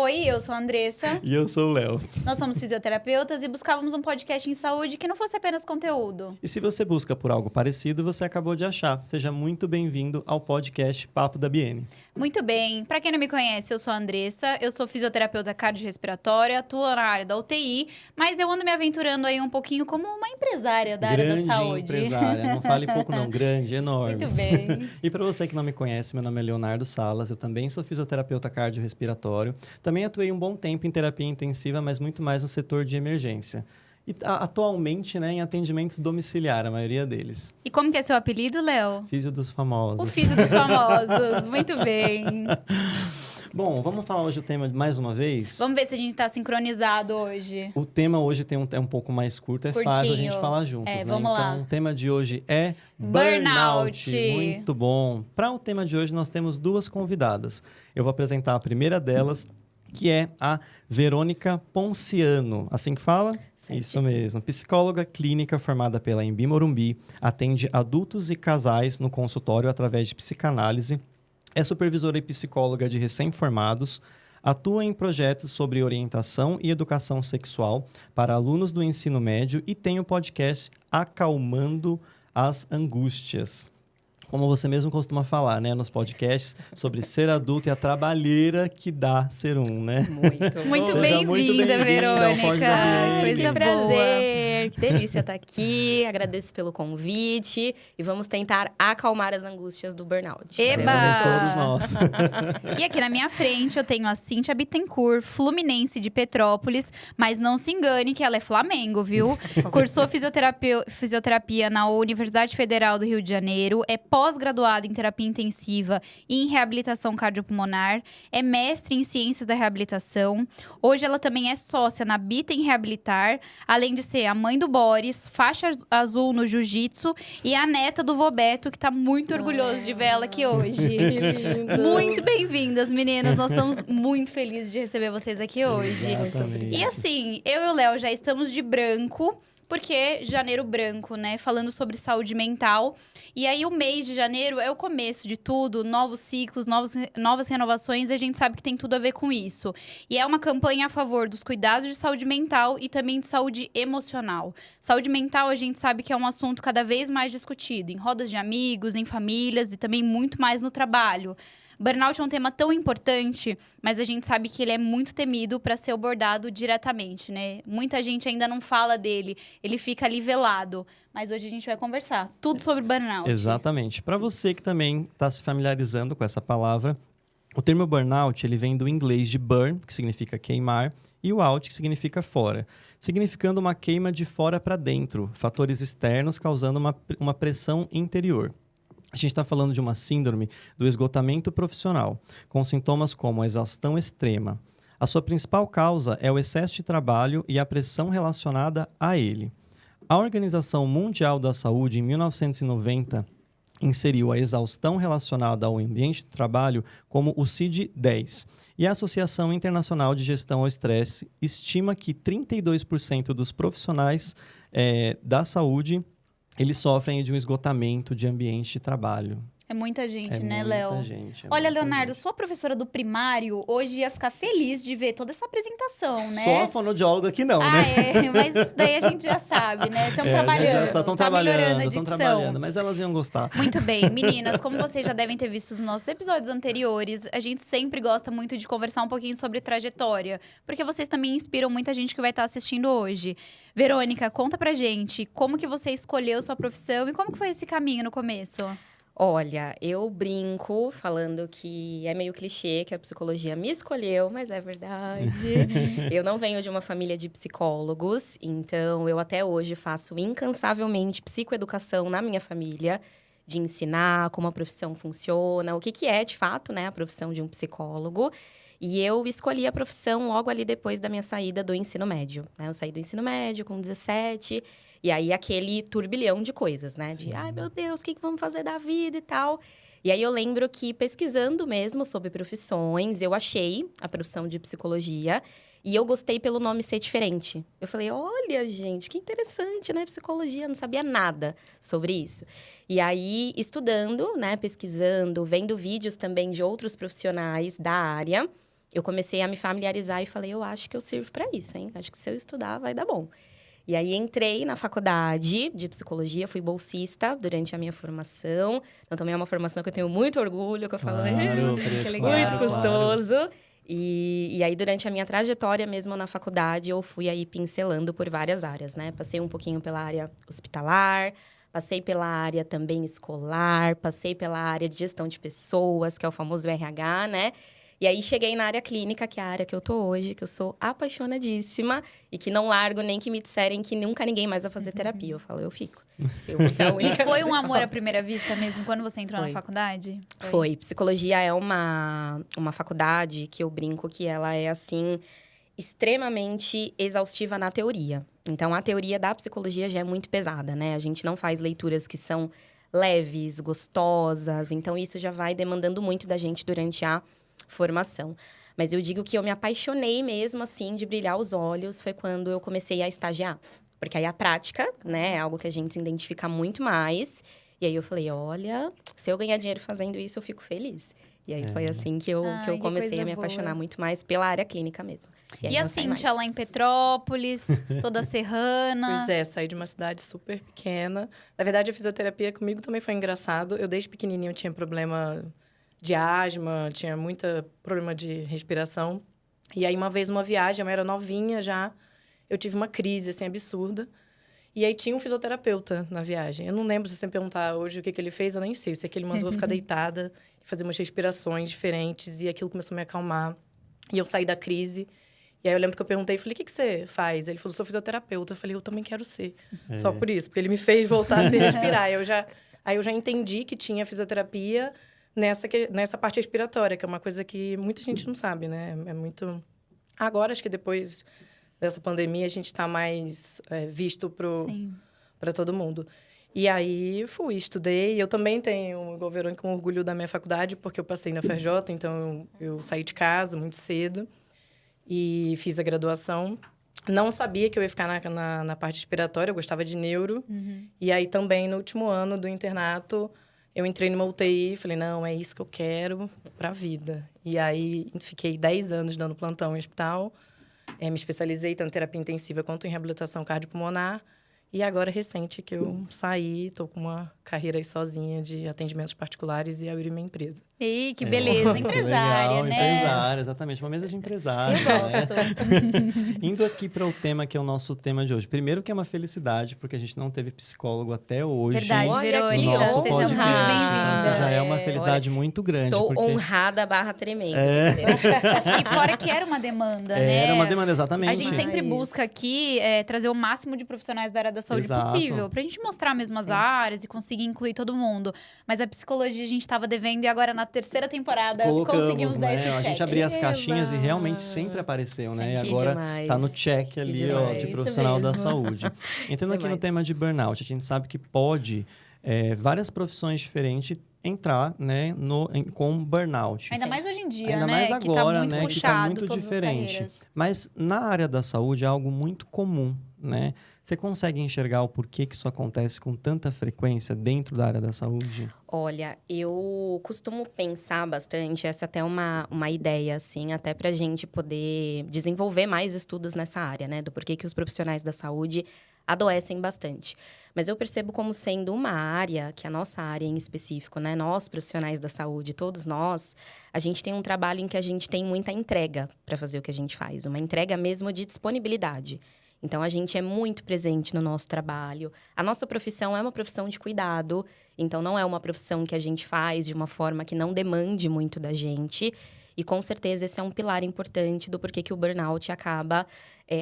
Oi, eu sou a Andressa. E eu sou o Léo. Nós somos fisioterapeutas e buscávamos um podcast em saúde que não fosse apenas conteúdo. E se você busca por algo parecido, você acabou de achar. Seja muito bem-vindo ao podcast Papo da Biene. Muito bem. Para quem não me conhece, eu sou a Andressa. Eu sou fisioterapeuta cardiorrespiratória, atuo na área da UTI, mas eu ando me aventurando aí um pouquinho como uma empresária da área da saúde. Grande empresária. Não fale pouco não, grande, enorme. Muito bem. E para você que não me conhece, meu nome é Leonardo Salas. Eu também sou fisioterapeuta cardiorrespiratório. Também atuei um bom tempo em terapia intensiva, mas muito mais no setor de emergência. E atualmente, né, em atendimentos domiciliar, a maioria deles. E como que é seu apelido, Léo? Físio dos famosos. O Físio dos famosos. Muito bem. Bom, vamos falar hoje o tema mais uma vez? Vamos ver se a gente está sincronizado hoje. O tema hoje é um pouco mais curto, é Curtinho. fácil a gente falar juntos, né? Vamos lá. Então, o tema de hoje é Burnout. Muito bom. Para o tema de hoje, nós temos duas convidadas. Eu vou apresentar a primeira delas, que é a Verônica Ponciano. Assim que fala? Certíssimo. Isso mesmo. Psicóloga clínica formada pela Embi Morumbi, atende adultos e casais no consultório através de psicanálise, é supervisora e psicóloga de recém-formados, atua em projetos sobre orientação e educação sexual para alunos do ensino médio e tem o podcast Acalmando as Angústias. Como você mesmo costuma falar, né, nos podcasts, sobre ser adulto e a trabalheira que dá ser um, né? Muito Seja muito bem-vinda, bem-vinda ao Pod da Verônica. Biene. Coisa Que prazer, que delícia estar aqui. Agradeço pelo convite e vamos tentar acalmar as angústias do burnout. Eba! Temos todos nós. E aqui na minha frente eu tenho a Cíntia Bittencourt, fluminense de Petrópolis, mas não se engane que ela é Flamengo, viu? Cursou fisioterapia na Universidade Federal do Rio de Janeiro, é pós-graduada em terapia intensiva e em reabilitação cardiopulmonar, é mestre em ciências da reabilitação. Hoje ela também é sócia na Bitten Reabilitar, além de ser a mãe do Boris, faixa azul no jiu-jitsu e a neta do Vobeto, que tá muito orgulhoso de ver ela aqui hoje. lindo. Muito bem-vindas, meninas. Nós estamos muito felizes de receber vocês aqui hoje. Exatamente. E assim, eu e o Léo já estamos de branco, porque janeiro branco, né? Falando sobre saúde mental. E aí, o mês de janeiro é o começo de tudo, novos ciclos, novas renovações, e a gente sabe que tem tudo a ver com isso. E é uma campanha a favor dos cuidados de saúde mental e também de saúde emocional. Saúde mental, a gente sabe que é um assunto cada vez mais discutido, em rodas de amigos, em famílias e também muito mais no trabalho. Burnout é um tema tão importante, mas a gente sabe que ele é muito temido para ser abordado diretamente, né? Muita gente ainda não fala dele, ele fica ali velado. Mas hoje a gente vai conversar tudo sobre burnout. Exatamente. Para você que também está se familiarizando com essa palavra, o termo burnout ele vem do inglês de burn, que significa queimar, e o out, que significa fora, significando uma queima de fora para dentro, fatores externos causando uma pressão interior. A gente está falando de uma síndrome do esgotamento profissional, com sintomas como a exaustão extrema. A sua principal causa é o excesso de trabalho e a pressão relacionada a ele. A Organização Mundial da Saúde, em 1990, inseriu a exaustão relacionada ao ambiente de trabalho como o CID-10. E a Associação Internacional de Gestão ao Estresse estima que 32% dos profissionais da saúde eles sofrem de um esgotamento de ambiente de trabalho. É muita gente, né, muita Léo? Gente, Olha, muita Leonardo, gente. sua professora do primário hoje ia ficar feliz de ver toda essa apresentação, né? Só a fonoaudióloga que não, Ah, né? mas isso daí a gente já sabe, né? Estão Já trabalhando, estão tá melhorando a trabalhando, dicção. estão trabalhando, mas elas iam gostar. Muito bem, meninas, como vocês já devem ter visto os nossos episódios anteriores, a gente sempre gosta muito de conversar um pouquinho sobre trajetória, porque vocês também inspiram muita gente que vai estar assistindo hoje. Verônica, conta pra gente como que você escolheu sua profissão e como que foi esse caminho no começo? Olha, eu brinco falando que é meio clichê que a psicologia me escolheu, mas é verdade. Eu não venho de uma família de psicólogos, então eu até hoje faço incansavelmente psicoeducação na minha família, de ensinar como a profissão funciona, o que é, de fato, né, a profissão de um psicólogo. E eu escolhi a profissão logo ali depois da minha saída do ensino médio, né? Eu saí do ensino médio com 17, e aí aquele turbilhão de coisas, né? De, ai, meu Deus, o que vamos fazer da vida e tal. E aí eu lembro que, pesquisando mesmo sobre profissões, eu achei a profissão de psicologia e eu gostei pelo nome ser diferente. Eu falei, olha, gente, que interessante, né? Psicologia, não sabia nada sobre isso. E aí, estudando, né? Pesquisando, vendo vídeos também de outros profissionais da área, eu comecei a me familiarizar e falei, eu acho que eu sirvo para isso, hein? Acho que se eu estudar vai dar bom. E aí, entrei na faculdade de psicologia, fui bolsista durante a minha formação. Então, também é uma formação que eu tenho muito orgulho, que eu falo, que legal. muito custoso. E aí, durante a minha trajetória mesmo na faculdade, eu fui aí pincelando por várias áreas, né? Passei um pouquinho pela área hospitalar, passei pela área também escolar, passei pela área de gestão de pessoas, que é o famoso RH, né? E aí, cheguei na área clínica, que é a área que eu tô hoje, que eu sou apaixonadíssima e que não largo nem que me disserem que nunca ninguém mais vai fazer terapia. Eu falo, eu fico. Eu vou ser a única. E foi um amor à primeira vista mesmo, quando você entrou Foi. na faculdade? Foi. Psicologia é uma faculdade que eu brinco que ela é, assim, extremamente exaustiva na teoria. Então, a teoria da psicologia já é muito pesada, né? A gente não faz leituras que são leves, gostosas. Então, isso já vai demandando muito da gente durante a formação. Mas eu digo que eu me apaixonei mesmo, assim, de brilhar os olhos, foi quando eu comecei a estagiar. Porque aí a prática, né, é algo que a gente se identifica muito mais. E aí eu falei, olha, se eu ganhar dinheiro fazendo isso, eu fico feliz. E aí foi assim que eu comecei coisa a me boa. apaixonar muito mais pela área clínica mesmo. aí E a não saí Cíntia mais. lá em Petrópolis, toda serrana. Pois é, saí de uma cidade super pequena. Na verdade, a fisioterapia comigo também foi engraçado. Eu, desde pequenininho, tinha problema de asma, tinha muito problema de respiração. E aí, uma vez, numa viagem, eu era novinha já, eu tive uma crise, assim, absurda. E aí, tinha um fisioterapeuta na viagem. Eu não lembro, se você me perguntar hoje o que ele fez, eu nem sei. Eu sei que ele mandou eu ficar deitada, fazer umas respirações diferentes, e aquilo começou a me acalmar. E eu saí da crise. E aí, eu lembro que eu perguntei, falei, o que você faz? Ele falou, sou fisioterapeuta. Eu falei, eu também quero ser. Só por isso, porque ele me fez voltar a se respirar. Aí eu já entendi que tinha fisioterapia nessa parte respiratória, que é uma coisa que muita gente não sabe, né? É muito... Agora, acho que depois dessa pandemia, a gente está mais visto para todo mundo. E aí, fui, estudei. Eu também tenho, igual Verônica, um orgulho da minha faculdade, porque eu passei na FRJ, então eu saí de casa muito cedo e fiz a graduação. Não sabia que eu ia ficar na parte respiratória, eu gostava de neuro. E aí, também, no último ano do internato, eu entrei numa UTI e falei, não, é isso que eu quero para a vida. E aí, fiquei 10 anos dando plantão em hospital. Me especializei tanto em terapia intensiva quanto em reabilitação cardiopulmonar. E agora, recente, que eu saí, estou com uma carreira aí sozinha de atendimentos particulares e abri minha empresa. Ei, que beleza. Empresária, legal, né? Empresária, exatamente. Uma mesa de empresário. Eu né? gosto. Indo aqui para o tema que é o nosso tema de hoje. Primeiro que é uma felicidade, porque a gente não teve psicólogo até hoje. Verdade, Olha, No Verônica. nosso honra. Seja muito podcast. bem-vinda. Isso já é uma É, felicidade muito grande. Estou porque honrada / tremenda. E fora que era uma demanda, né? Era uma demanda, exatamente. A gente sempre Isso. busca aqui trazer o máximo de profissionais da área da saúde Exato. possível. Pra gente mostrar mesmo as áreas e conseguir incluir todo mundo. Mas a psicologia a gente tava devendo e agora na terceira temporada conseguimos dar esse né? check. A gente abria as Eba! caixinhas e realmente sempre apareceu, né? Que E agora demais. tá no check ali, Que ó, demais. de Isso profissional da mesmo. saúde. Entrando aqui no Demais. tema de burnout, a gente sabe que pode várias profissões diferentes entrar, né, com burnout. Ainda mais hoje em dia, Ainda né? mais que agora, tá muito né? puxado, Que tá muito todas as diferente. carreiras. Mas na área da saúde é algo muito comum, né? Você consegue enxergar o porquê que isso acontece com tanta frequência dentro da área da saúde? Olha, eu costumo pensar bastante, essa até é uma ideia, assim, até pra gente poder desenvolver mais estudos nessa área, né? Do porquê que os profissionais da saúde adoecem bastante. Mas eu percebo como sendo uma área, que é a nossa área em específico, né? Nós, profissionais da saúde, todos nós, a gente tem um trabalho em que a gente tem muita entrega para fazer o que a gente faz. Uma entrega mesmo de disponibilidade. Então, a gente é muito presente no nosso trabalho. A nossa profissão é uma profissão de cuidado. Então, não é uma profissão que a gente faz de uma forma que não demande muito da gente. E, com certeza, esse é um pilar importante do porquê que o burnout acaba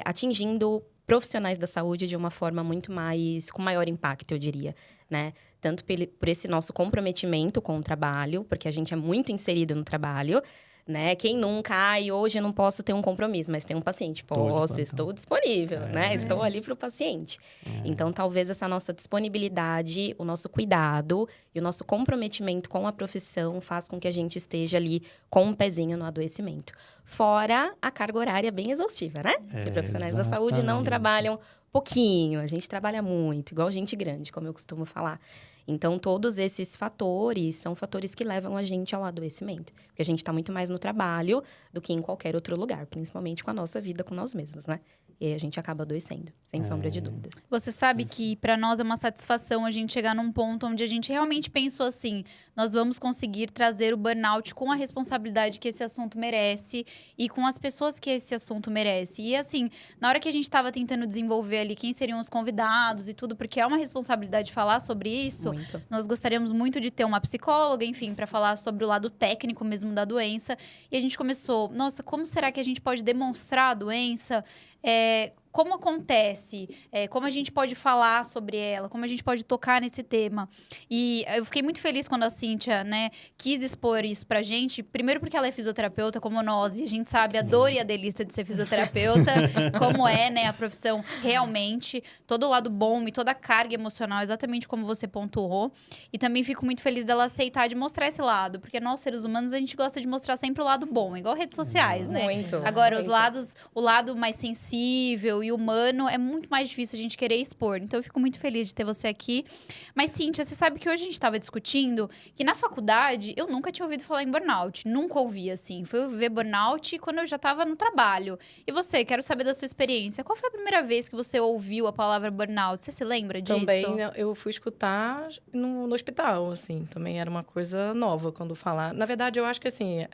atingindo profissionais da saúde de uma forma muito mais... com maior impacto, eu diria, né? Tanto por esse nosso comprometimento com o trabalho, porque a gente é muito inserido no trabalho, né? Quem nunca, hoje eu não posso ter um compromisso, mas tem um paciente. Posso, estou disponível, né? Estou ali para o paciente. Então, talvez essa nossa disponibilidade, o nosso cuidado e o nosso comprometimento com a profissão faz com que a gente esteja ali com um pezinho no adoecimento. Fora a carga horária bem exaustiva, né? Porque profissionais da saúde não exatamente. trabalham pouquinho, a gente trabalha muito, igual gente grande, como eu costumo falar. Então, todos esses fatores são fatores que levam a gente ao adoecimento. Porque a gente está muito mais no trabalho do que em qualquer outro lugar, principalmente com a nossa vida, com nós mesmos, né? E aí a gente acaba adoecendo, sem sombra de dúvidas. Você sabe que para nós é uma satisfação a gente chegar num ponto onde a gente realmente pensou assim, nós vamos conseguir trazer o burnout com a responsabilidade que esse assunto merece e com as pessoas que esse assunto merece. E assim, na hora que a gente estava tentando desenvolver ali quem seriam os convidados e tudo, porque é uma responsabilidade falar sobre isso, Muito. nós gostaríamos muito de ter uma psicóloga, enfim, para falar sobre o lado técnico mesmo da doença. E a gente começou, nossa, como será que a gente pode demonstrar a doença? Como acontece, como a gente pode falar sobre ela, como a gente pode tocar nesse tema. E eu fiquei muito feliz quando a Cíntia, né, quis expor isso pra gente. Primeiro porque ela é fisioterapeuta como nós, e a gente sabe a dor e a delícia de ser fisioterapeuta, como é, né, a profissão realmente, todo o lado bom e toda a carga emocional, exatamente como você pontuou. E também fico muito feliz dela aceitar de mostrar esse lado, porque nós, seres humanos, a gente gosta de mostrar sempre o lado bom, igual redes sociais, né? Muito. Agora, muito. o lado mais sensível e humano é muito mais difícil a gente querer expor. Então, eu fico muito feliz de ter você aqui. Mas, Cíntia, você sabe que hoje a gente estava discutindo que na faculdade eu nunca tinha ouvido falar em burnout. Nunca ouvi, assim. Fui ver burnout quando eu já estava no trabalho. E você, quero saber da sua experiência. Qual foi a primeira vez que você ouviu a palavra burnout? Você se lembra disso? Também eu fui escutar no hospital, assim. Também era uma coisa nova quando falar. Na verdade, eu acho que, assim,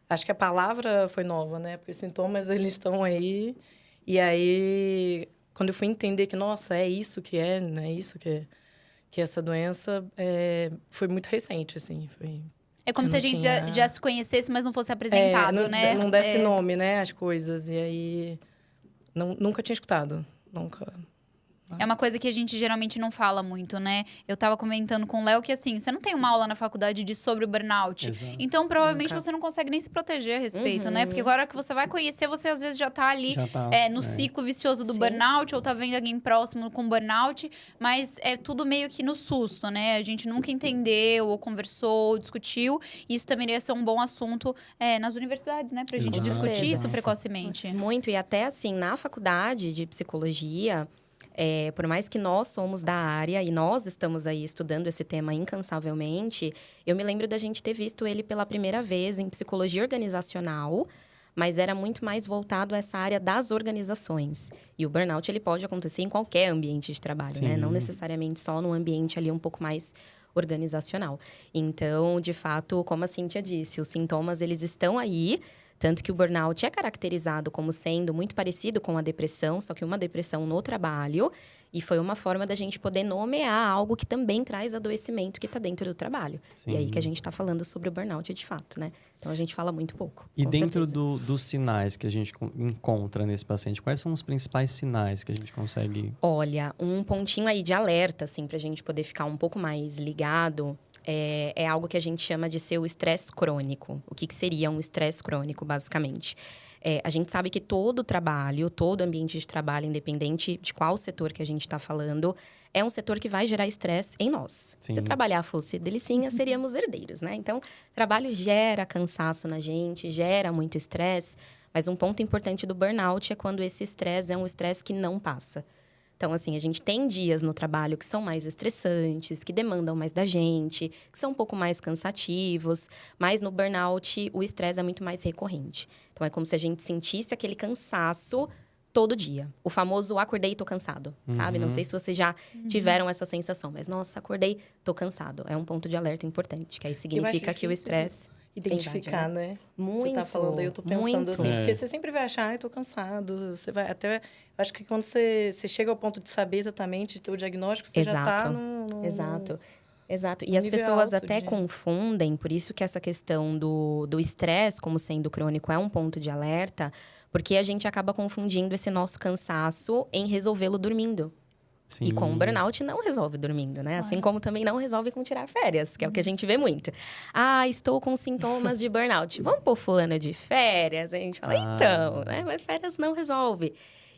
acho que a palavra foi nova, né? Porque os sintomas, eles estão aí. E aí, quando eu fui entender que, nossa, é isso que é, né? Isso que essa doença foi muito recente, assim. É como eu se a não gente tinha- já se conhecesse, mas não fosse apresentado, não, né? não desse nome, né? As coisas. E aí, nunca tinha escutado. Nunca. É uma coisa que a gente geralmente não fala muito, né? Eu tava comentando com o Léo que, assim, você não tem uma aula na faculdade sobre o burnout. Exato. Então, provavelmente, Nunca. você não consegue nem se proteger a respeito, né? Porque agora que você vai conhecer, você às vezes já tá ali Já tá, no ciclo vicioso do Sim. burnout, ou tá vendo alguém próximo com burnout, mas é tudo meio que no susto, né? A gente nunca entendeu, ou conversou, ou discutiu. E isso também iria ser um bom assunto nas universidades, né? Pra gente Exato, discutir isso exato. precocemente. Muito, e até assim, na faculdade de psicologia, por mais que nós somos da área e nós estamos aí estudando esse tema incansavelmente, eu me lembro da gente ter visto ele pela primeira vez em psicologia organizacional, mas era muito mais voltado a essa área das organizações. E o burnout, ele pode acontecer em qualquer ambiente de trabalho, né? Sim. Não necessariamente só num ambiente ali um pouco mais organizacional. Então, de fato, como a Cíntia disse, os sintomas, eles estão aí. Tanto que o burnout é caracterizado como sendo muito parecido com a depressão, só que uma depressão no trabalho. E foi uma forma da gente poder nomear algo que também traz adoecimento que está dentro do trabalho. Sim. E aí que a gente está falando sobre o burnout de fato, né? Então, a gente fala muito pouco. E com dentro certeza. dos sinais que a gente encontra nesse paciente, quais são os principais sinais que a gente consegue... Olha, um pontinho aí de alerta, assim, para a gente poder ficar um pouco mais ligado, é algo que a gente chama de ser o estresse crônico. O que seria um estresse crônico, basicamente? A gente sabe que todo trabalho, todo ambiente de trabalho, independente de qual setor que a gente está falando, é um setor que vai gerar estresse em nós. Sim. Se trabalhar fosse delicinha, seríamos herdeiros, né? Então, trabalho gera cansaço na gente, gera muito estresse, mas um ponto importante do burnout é quando esse estresse é um estresse que não passa. Então, assim, a gente tem dias no trabalho que são mais estressantes, que demandam mais da gente, que são um pouco mais cansativos, mas no burnout o estresse é muito mais recorrente. Então, é como se a gente sentisse aquele cansaço todo dia. O famoso acordei e tô cansado, sabe? Não sei se vocês já tiveram essa sensação, mas nossa, acordei, tô cansado. É um ponto de alerta importante, que aí significa que o difícil estresse... identificar, Tem idade, né? Muito, Você tá falando aí, eu tô pensando muito. assim, É. porque você sempre vai achar, eu tô cansado. Você vai até. Acho que quando você chega ao ponto de saber exatamente o diagnóstico, você já tá Exato. no Exato. Exato. E Um as nível pessoas alto até de- confundem, por isso que essa questão do estresse como sendo crônico é um ponto de alerta, porque a gente acaba confundindo esse nosso cansaço em resolvê-lo dormindo. Sim. E com o burnout não resolve dormindo, né? Assim como também não resolve com tirar férias, que é o que a gente vê muito. Ah, estou com sintomas de burnout. Vamos pôr fulano de férias? A gente fala, então, né? Mas férias não resolve.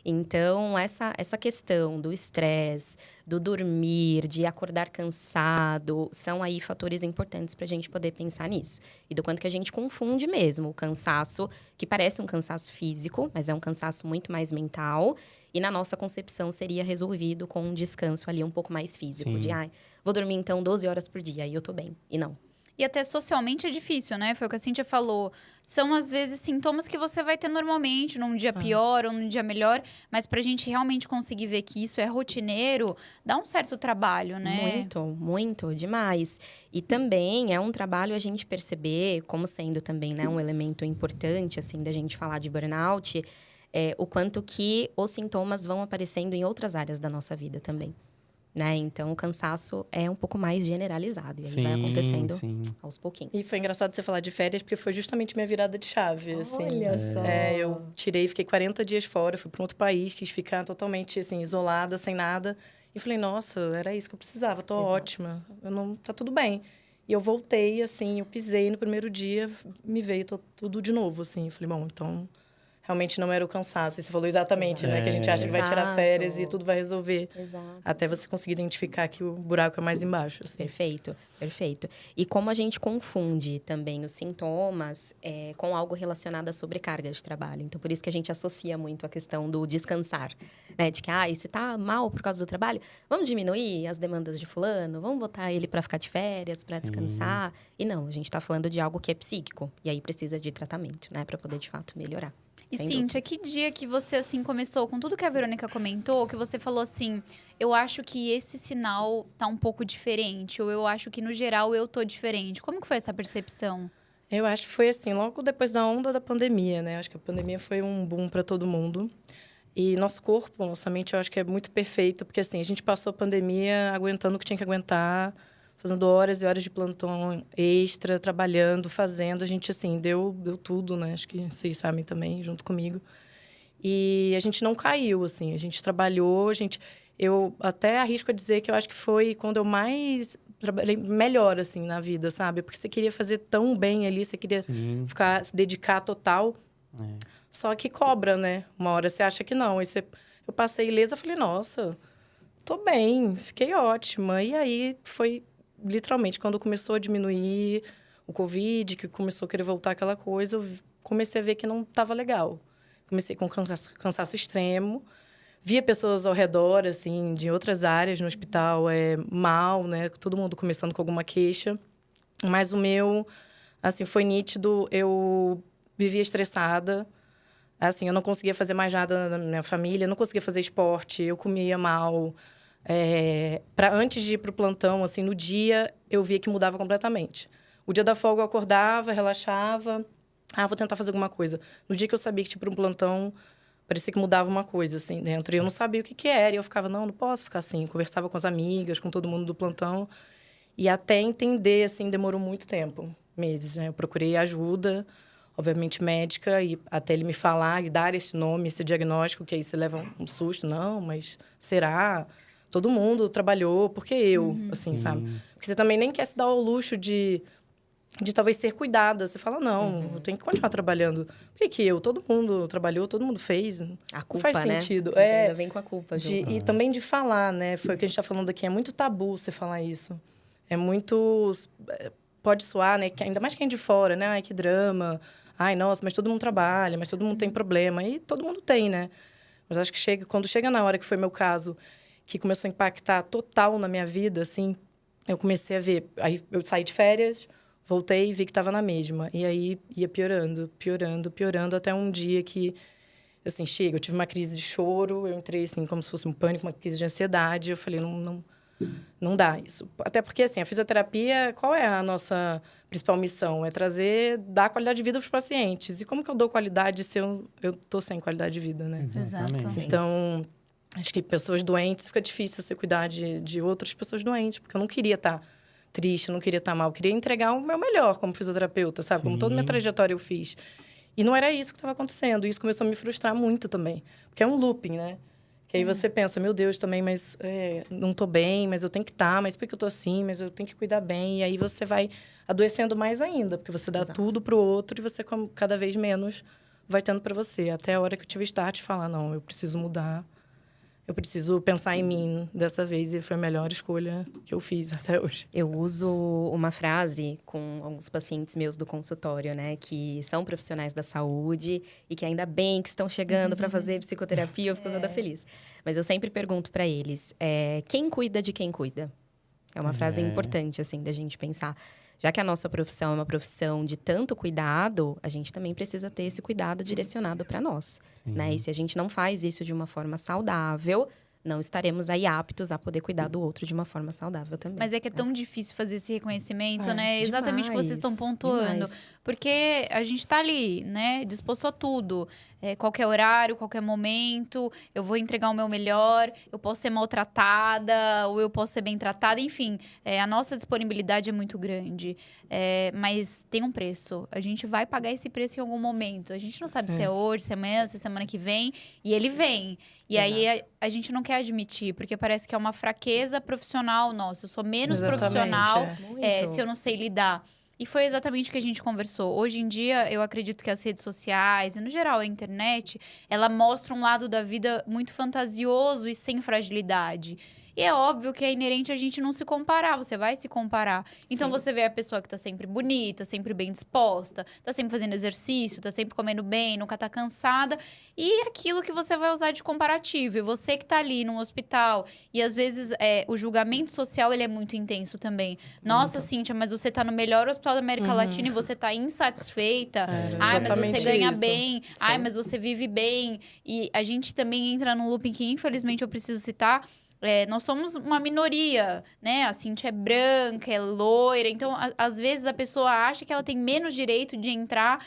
Então, essa questão do estresse, do dormir, de acordar cansado, são aí fatores importantes para a gente poder pensar nisso. E do quanto que a gente confunde mesmo o cansaço, que parece um cansaço físico, mas é um cansaço muito mais mental. E na nossa concepção seria resolvido com um descanso ali um pouco mais físico. Sim. De, vou dormir então 12 horas por dia, aí eu tô bem. E não. E até socialmente é difícil, né? Foi o que a Cíntia falou. São, às vezes, sintomas que você vai ter normalmente, num dia pior ou num dia melhor. Mas pra gente realmente conseguir ver que isso é rotineiro, dá um certo trabalho, né? Muito, muito, demais. E também é um trabalho a gente perceber, como sendo também, né, um elemento importante, assim, da gente falar de burnout, o quanto que os sintomas vão aparecendo em outras áreas da nossa vida também. Né? Então, o cansaço é um pouco mais generalizado. E aí vai acontecendo aos pouquinhos. E foi engraçado você falar de férias, porque foi justamente minha virada de chave, assim. Olha só! Eu fiquei 40 dias fora, fui para um outro país, quis ficar totalmente, assim, isolada, sem nada. E falei, nossa, era isso que eu precisava, tô ótima. Tá tudo bem. E eu voltei, assim, eu pisei no primeiro dia, me veio tudo de novo, assim. Falei, bom, então... Realmente não era o cansaço. E você falou exatamente, né? Que a gente acha que vai tirar férias e tudo vai resolver. Exato. Até você conseguir identificar que o buraco é mais embaixo. Assim. Perfeito, perfeito. E como a gente confunde também os sintomas com algo relacionado à sobrecarga de trabalho. Então, por isso que a gente associa muito a questão do descansar. Né? De que, você tá mal por causa do trabalho? Vamos diminuir as demandas de fulano? Vamos botar ele para ficar de férias, para descansar? E não, a gente tá falando de algo que é psíquico. E aí precisa de tratamento, né? Para poder, de fato, melhorar. E Cíntia, que dia que você, assim, começou com tudo que a Verônica comentou, que você falou assim, eu acho que esse sinal tá um pouco diferente, ou eu acho que, no geral, eu tô diferente. Como que foi essa percepção? Eu acho que foi assim, logo depois da onda da pandemia, né? Acho que a pandemia foi um boom para todo mundo. E nosso corpo, nossa mente, eu acho que é muito perfeito, porque assim, a gente passou a pandemia aguentando o que tinha que aguentar, fazendo horas e horas de plantão extra, trabalhando, fazendo. A gente, assim, deu tudo, né? Acho que vocês sabem também, junto comigo. E a gente não caiu, assim. A gente trabalhou, Eu até arrisco a dizer que eu acho que foi quando eu mais trabalhei melhor, assim, na vida, sabe? Porque você queria fazer tão bem ali, você queria se dedicar total. Só que cobra, né? Uma hora você acha que não. Aí eu passei ilesa, falei, nossa, tô bem, fiquei ótima. E aí foi... Literalmente, quando começou a diminuir o Covid, que começou a querer voltar aquela coisa, eu comecei a ver que não estava legal. Comecei com cansaço extremo. Via pessoas ao redor, assim, de outras áreas no hospital, mal, né? Todo mundo começando com alguma queixa. Mas o meu, assim, foi nítido. Eu vivia estressada. Assim, eu não conseguia fazer mais nada na minha família. Não conseguia fazer esporte. Eu comia mal. Antes de ir para o plantão, assim, no dia, eu via que mudava completamente. O dia da folga eu acordava, relaxava. Vou tentar fazer alguma coisa. No dia que eu sabia que tinha para um plantão, parecia que mudava uma coisa, assim, dentro. E eu não sabia o que era. E eu ficava, não posso ficar assim. Conversava com as amigas, com todo mundo do plantão. E até entender, assim, demorou muito tempo. Meses, né? Eu procurei ajuda, obviamente médica, e até ele me falar e dar esse nome, esse diagnóstico, que aí você leva um susto. Não, mas será? Todo mundo trabalhou, porque eu, assim, sabe? Porque você também nem quer se dar ao luxo de talvez ser cuidada. Você fala, não, eu tenho que continuar trabalhando. Por que eu? Todo mundo trabalhou, todo mundo fez. A culpa, não faz sentido. Né? Ainda vem com a culpa, junto. E também de falar, né? Foi o que a gente está falando aqui. É muito tabu você falar isso. É muito... Pode soar, né? Ainda mais quem é de fora, né? Ai, que drama. Ai, nossa, mas todo mundo trabalha, mas todo mundo tem problema. E todo mundo tem, né? Mas acho que quando chega na hora, que foi meu caso, que começou a impactar total na minha vida, assim, eu comecei a ver. Aí eu saí de férias, voltei e vi que estava na mesma. E aí ia piorando, piorando, piorando, até um dia que, assim, chega, eu tive uma crise de choro, eu entrei, assim, como se fosse um pânico, uma crise de ansiedade. Eu falei, não dá isso. Até porque, assim, a fisioterapia, qual é a nossa principal missão? É dar qualidade de vida para os pacientes. E como que eu dou qualidade se eu tô sem qualidade de vida, né? Exato. Então... Acho que pessoas doentes, fica difícil você cuidar de outras pessoas doentes, porque eu não queria estar triste, eu não queria estar mal. Eu queria entregar o meu melhor como fisioterapeuta, sabe? Como toda a minha trajetória eu fiz. E não era isso que estava acontecendo. E isso começou a me frustrar muito também. Porque é um looping, né? Que aí você pensa, meu Deus, também, mas não tô bem, mas eu tenho que estar, mas por que eu tô assim? Mas eu tenho que cuidar bem. E aí você vai adoecendo mais ainda, porque você dá tudo pro outro e você cada vez menos vai tendo para você. Até a hora que eu tive start de falar, não, eu preciso mudar. Eu preciso pensar em mim dessa vez e foi a melhor escolha que eu fiz até hoje. Eu uso uma frase com alguns pacientes meus do consultório, né? Que são profissionais da saúde e que ainda bem que estão chegando para fazer psicoterapia. Eu fico toda feliz. Mas eu sempre pergunto para eles, quem cuida de quem cuida? É uma frase importante, assim, da gente pensar. Já que a nossa profissão é uma profissão de tanto cuidado, a gente também precisa ter esse cuidado direcionado para nós, né? E se a gente não faz isso de uma forma saudável, não estaremos aí aptos a poder cuidar do outro de uma forma saudável também. Mas é que é tão difícil fazer esse reconhecimento, né? Exatamente o que vocês estão pontuando. Demais. Porque a gente tá ali, né? Disposto a tudo. Qualquer horário, qualquer momento. Eu vou entregar o meu melhor. Eu posso ser maltratada. Ou eu posso ser bem tratada. Enfim, a nossa disponibilidade é muito grande. Mas tem um preço. A gente vai pagar esse preço em algum momento. A gente não sabe se é hoje, se é amanhã, se é semana que vem. E ele vem. E aí a gente não quer admitir, porque parece que é uma fraqueza profissional nossa. Eu sou menos profissional se eu não sei lidar. E foi exatamente o que a gente conversou. Hoje em dia, eu acredito que as redes sociais, e no geral a internet, ela mostra um lado da vida muito fantasioso e sem fragilidade. E é óbvio que é inerente a gente não se comparar, você vai se comparar. Então, você vê a pessoa que tá sempre bonita, sempre bem disposta, tá sempre fazendo exercício, tá sempre comendo bem, nunca tá cansada. E aquilo que você vai usar de comparativo. E você que tá ali no hospital, e às vezes o julgamento social, ele é muito intenso também. Nossa, Cíntia, mas você tá no melhor hospital da América Latina e você tá insatisfeita. Ai, mas você ganha bem. Ai, mas você vive bem. E a gente também entra num looping que, infelizmente, eu preciso citar. Nós somos uma minoria, né? A Cíntia é branca, é loira. Então, às vezes, a pessoa acha que ela tem menos direito de entrar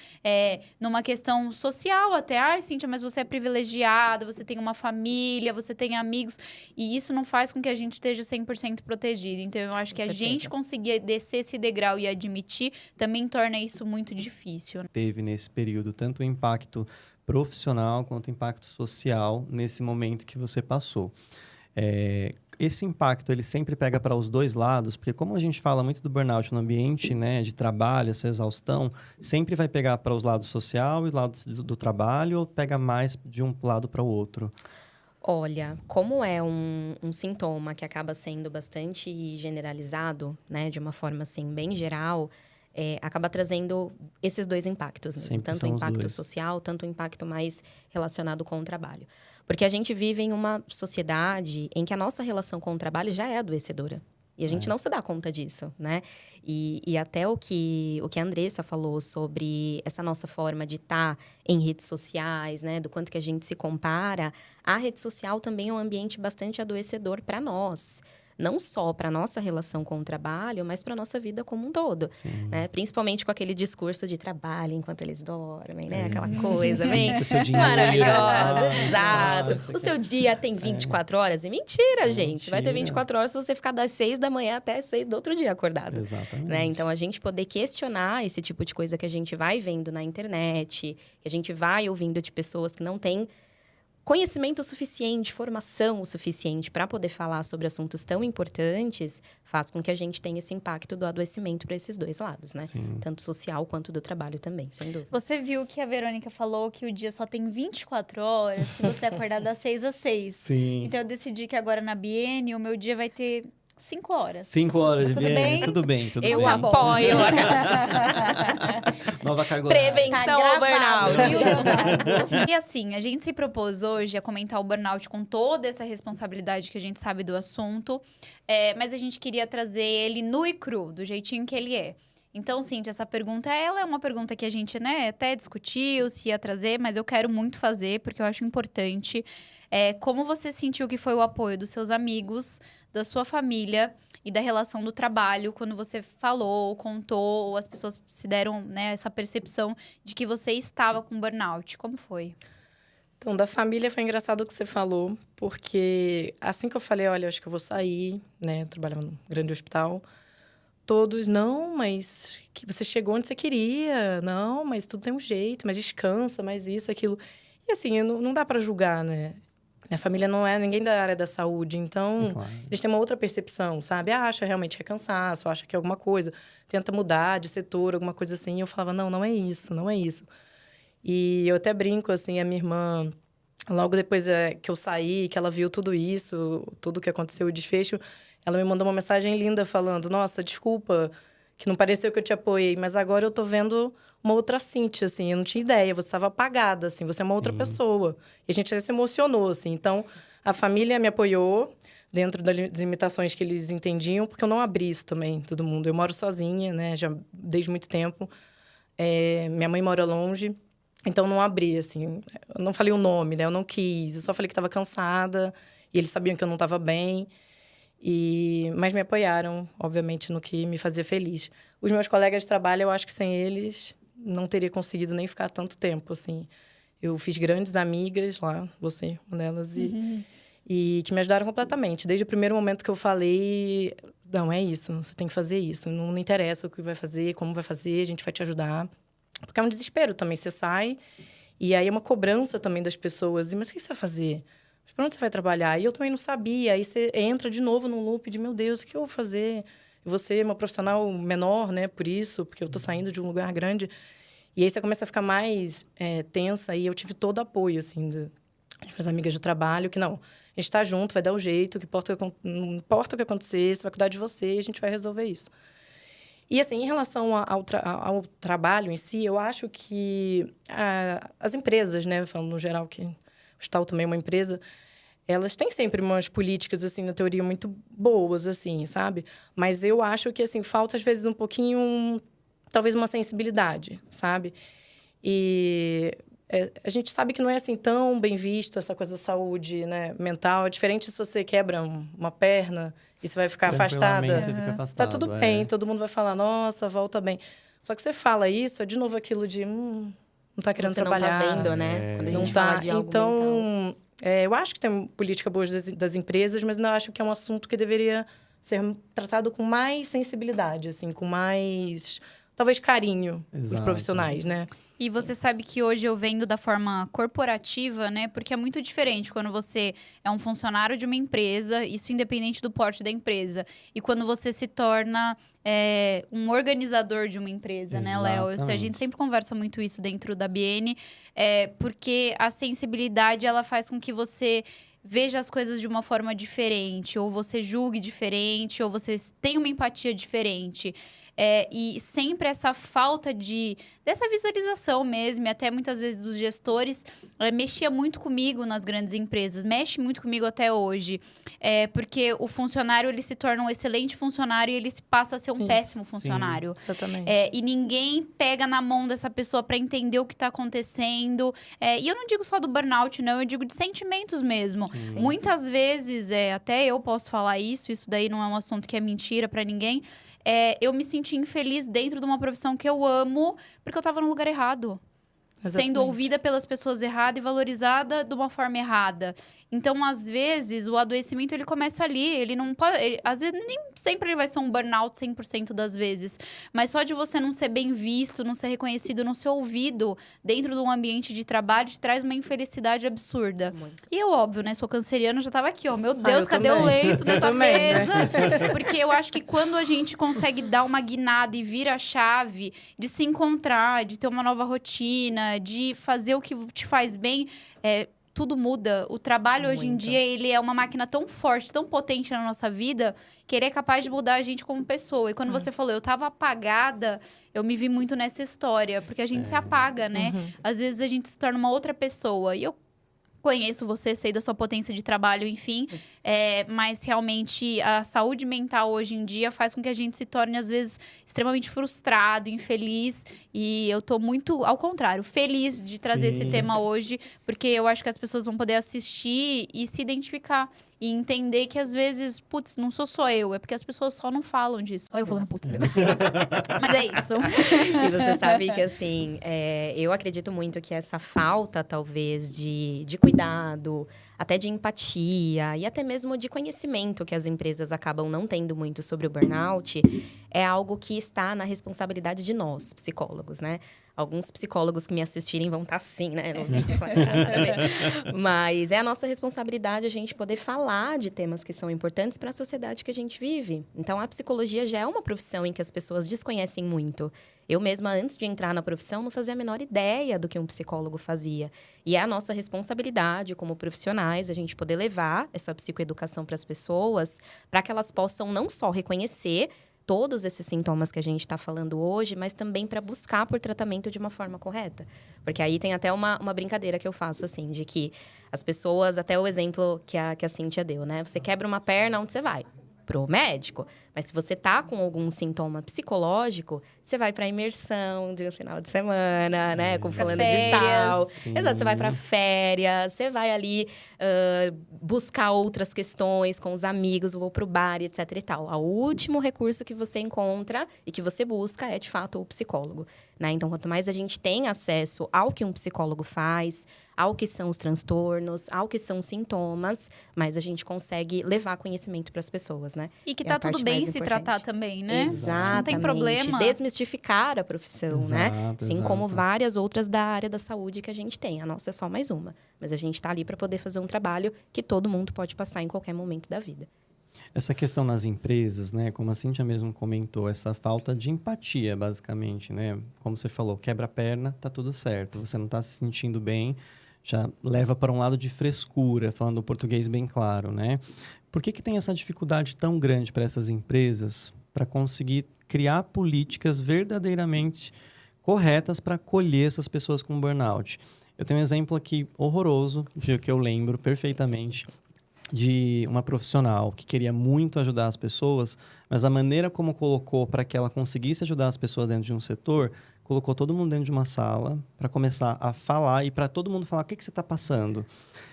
numa questão social até. Ai, Cíntia, mas você é privilegiada, você tem uma família, você tem amigos. E isso não faz com que a gente esteja 100% protegido. Então, eu acho que a gente conseguir descer esse degrau e admitir também torna isso muito difícil. Teve nesse período tanto o impacto profissional quanto o impacto social nesse momento que você passou. Esse impacto, ele sempre pega para os dois lados, porque como a gente fala muito do burnout no ambiente, né, de trabalho, essa exaustão, sempre vai pegar para os lados social e lados do trabalho, ou pega mais de um lado para o outro? Olha, como é um sintoma que acaba sendo bastante generalizado, né, de uma forma assim bem geral, acaba trazendo esses dois impactos mesmo. Sempre tanto o são os impacto dois. social, tanto o impacto mais relacionado com o trabalho. Porque a gente vive em uma sociedade em que a nossa relação com o trabalho já é adoecedora. E a gente não se dá conta disso, né? E até o que a Andressa falou sobre essa nossa forma de estar em redes sociais, né? Do quanto que a gente se compara. A rede social também é um ambiente bastante adoecedor para nós. Não só para a nossa relação com o trabalho, mas para a nossa vida como um todo. Né? Principalmente com aquele discurso de trabalho enquanto eles dormem, né? Aquela coisa bem maravilhosa. Exato. Nossa, o seu dia tem 24 horas? E mentira, gente. Vai ter 24 horas se você ficar das 6 da manhã até 6 do outro dia acordado. Exatamente. Né? Então, a gente poder questionar esse tipo de coisa que a gente vai vendo na internet, que a gente vai ouvindo de pessoas que não têm conhecimento suficiente, formação o suficiente para poder falar sobre assuntos tão importantes, faz com que a gente tenha esse impacto do adoecimento para esses dois lados, né? Sim. Tanto social quanto do trabalho também, sem dúvida. Você viu que a Verônica falou que o dia só tem 24 horas se você acordar das 6 às 6. Sim. Então, eu decidi que agora na Biene, o meu dia vai ter 5 horas. 5 horas, Tudo Biene. bem? Tudo bem, tudo Eu bem. apoio. Nova carga horária. Prevenção ao burnout. Viu, Leonardo? E assim, a gente se propôs hoje a comentar o burnout com toda essa responsabilidade que a gente sabe do assunto, mas a gente queria trazer ele nu e cru, do jeitinho que ele é. Então, Cíntia, essa pergunta, ela é uma pergunta que a gente, né, até discutiu se ia trazer, mas eu quero muito fazer, porque eu acho importante. Como você sentiu que foi o apoio dos seus amigos, da sua família e da relação do trabalho, quando você falou, contou, ou as pessoas se deram, né, essa percepção de que você estava com burnout? Como foi? Então, da família foi engraçado o que você falou, porque assim que eu falei, olha, acho que eu vou sair, né, eu trabalhava num grande hospital, todos, não, mas que você chegou onde você queria, não, mas tudo tem um jeito, mas descansa, mas isso, aquilo. E assim, não dá para julgar, né? Minha família não é ninguém da área da saúde, então Claro. eles têm uma outra percepção, sabe? Acha realmente que é cansaço, acha que é alguma coisa, tenta mudar de setor, alguma coisa assim. E eu falava, não é isso, não é isso. E eu até brinco, assim, a minha irmã, logo depois que eu saí, que ela viu tudo isso, tudo que aconteceu, o desfecho, ela me mandou uma mensagem linda falando, nossa, desculpa, que não pareceu que eu te apoiei, mas agora eu tô vendo uma outra Cíntia, assim, eu não tinha ideia, você estava apagada, assim, você é uma outra pessoa. E a gente até se emocionou, assim. Então, a família me apoiou, dentro das limitações que eles entendiam, porque eu não abri isso também, todo mundo. Eu moro sozinha, né, já desde muito tempo. Minha mãe mora longe, então não abri, assim. Eu não falei o nome, né, eu não quis. Eu só falei que estava cansada, e eles sabiam que eu não estava bem. Mas me apoiaram, obviamente, no que me fazia feliz. Os meus colegas de trabalho, eu acho que sem eles, não teria conseguido nem ficar tanto tempo, assim. Eu fiz grandes amigas lá, você, uma delas, e que me ajudaram completamente. Desde o primeiro momento que eu falei, não, é isso, você tem que fazer isso. Não interessa o que vai fazer, como vai fazer, a gente vai te ajudar. Porque é um desespero também, você sai, e aí é uma cobrança também das pessoas. Mas o que você vai fazer? Para onde você vai trabalhar? E eu também não sabia. Aí você entra de novo num loop de, meu Deus, o que eu vou fazer? Você é uma profissional menor, né? Por isso, porque eu tô saindo de um lugar grande. E aí você começa a ficar mais tensa. E eu tive todo apoio, assim, das minhas amigas de trabalho. Que não, a gente tá junto, vai dar o jeito. Não importa o que acontecer, você vai cuidar de você e a gente vai resolver isso. E, assim, em relação ao trabalho em si, eu acho que as empresas, né? Falando no geral que... O Stahl também é uma empresa, elas têm sempre umas políticas, assim, na teoria, muito boas, assim, sabe? Mas eu acho que, assim, falta, às vezes, um pouquinho, talvez, uma sensibilidade, sabe? E a gente sabe que não é, assim, tão bem visto essa coisa da saúde, né, mental. É diferente se você quebra uma perna e você vai ficar afastada. Você fica afastado. Tá tudo bem, todo mundo vai falar, nossa, volta bem. Só que você fala isso, é de novo aquilo de... não tá querendo trabalhar. Não tá vendo, né? Quando a gente não fala tá. de algo então, mental. Eu acho que tem política boa das empresas, mas não acho que é um assunto que deveria ser tratado com mais sensibilidade, assim, com mais, talvez, carinho dos profissionais, né? E você sabe que hoje eu vendo da forma corporativa, né? Porque é muito diferente quando você é um funcionário de uma empresa, isso independente do porte da empresa. E quando você se torna um organizador de uma empresa, né, Léo? A gente sempre conversa muito isso dentro da BN, porque a sensibilidade, ela faz com que você veja as coisas de uma forma diferente, ou você julgue diferente, ou você tenha uma empatia diferente. E sempre essa falta dessa visualização mesmo, e até muitas vezes dos gestores, mexia muito comigo nas grandes empresas, mexe muito comigo até hoje. Porque o funcionário, ele se torna um excelente funcionário e ele passa a ser um péssimo funcionário. Sim, exatamente. E ninguém pega na mão dessa pessoa para entender o que está acontecendo. E eu não digo só do burnout, não, eu digo de sentimentos mesmo. Sim. Muitas vezes, até eu posso falar isso daí não é um assunto que é mentira para ninguém. Eu me senti infeliz dentro de uma profissão que eu amo, porque eu estava no lugar errado. Exatamente. Sendo ouvida pelas pessoas erradas e valorizada de uma forma errada. Então, às vezes, o adoecimento, ele começa ali. Ele não pode... às vezes, nem sempre ele vai ser um burnout 100% das vezes. Mas só de você não ser bem visto, não ser reconhecido, não ser ouvido dentro de um ambiente de trabalho, te traz uma infelicidade absurda. Muito. E eu, óbvio, né? Sou canceriana, já tava aqui, ó. Meu Deus, cadê também. o lenço dessa também, né? mesa? Porque eu acho que quando a gente consegue dar uma guinada e vira a chave de se encontrar, de ter uma nova rotina, de fazer o que te faz bem... tudo muda. O trabalho hoje em dia, ele é uma máquina tão forte, tão potente na nossa vida, que ele é capaz de mudar a gente como pessoa. E quando você falou, eu tava apagada, eu me vi muito nessa história. Porque a gente se apaga, né? Às vezes a gente se torna uma outra pessoa. E eu conheço você, sei da sua potência de trabalho, enfim. Mas realmente a saúde mental hoje em dia faz com que a gente se torne, às vezes, extremamente frustrado, infeliz. E eu tô muito, ao contrário, feliz de trazer esse tema hoje, porque eu acho que as pessoas vão poder assistir e se identificar. E entender que, às vezes, putz, não sou só eu, é porque as pessoas só não falam disso. Olha eu falando putz. Mas é isso. E você sabe que, assim, eu acredito muito que essa falta, talvez, de cuidado, até de empatia e até mesmo de conhecimento que as empresas acabam não tendo muito sobre o burnout, é algo que está na responsabilidade de nós, psicólogos, né? Alguns psicólogos que me assistirem vão estar assim, né? Não vi falar nada a ver. Mas é a nossa responsabilidade a gente poder falar de temas que são importantes para a sociedade que a gente vive. Então, a psicologia já é uma profissão em que as pessoas desconhecem muito. Eu mesma, antes de entrar na profissão, não fazia a menor ideia do que um psicólogo fazia. E é a nossa responsabilidade como profissionais a gente poder levar essa psicoeducação para as pessoas, para que elas possam não só reconhecer todos esses sintomas que a gente está falando hoje, mas também para buscar por tratamento de uma forma correta. Porque aí tem até uma brincadeira que eu faço, assim, de que as pessoas, até o exemplo que a Cíntia deu, né? Você quebra uma perna, onde você vai? Pro médico. Mas se você tá com algum sintoma psicológico, você vai pra imersão de um final de semana, né? Como falando de tal. Sim. Exato, você vai pra férias, você vai ali buscar outras questões com os amigos, vou pro bar, etc e tal. O último recurso que você encontra e que você busca é, de fato, o psicólogo, né? Então, quanto mais a gente tem acesso ao que um psicólogo faz, ao que são os transtornos, ao que são os sintomas, mais a gente consegue levar conhecimento para as pessoas, né? E que É a tá tudo parte bem mais se importante. tratar também, né? Exatamente. Não tem problema. Desmistificar a profissão, né? Exato, Assim como exato. várias outras da área da saúde que a gente tem. A nossa é só mais uma. Mas a gente está ali para poder fazer um trabalho que todo mundo pode passar em qualquer momento da vida. Essa questão nas empresas, né? Como a Cíntia mesmo comentou, essa falta de empatia, basicamente, né? Como você falou, quebra a perna, tá tudo certo. Você não está se sentindo bem, já leva para um lado de frescura, falando o português bem claro, né? Por que tem essa dificuldade tão grande para essas empresas para conseguir criar políticas verdadeiramente corretas para acolher essas pessoas com burnout? Eu tenho um exemplo aqui horroroso, de que eu lembro perfeitamente, de uma profissional que queria muito ajudar as pessoas, mas a maneira como colocou para que ela conseguisse ajudar as pessoas dentro de um setor, colocou todo mundo dentro de uma sala para começar a falar e para todo mundo falar o que você está passando.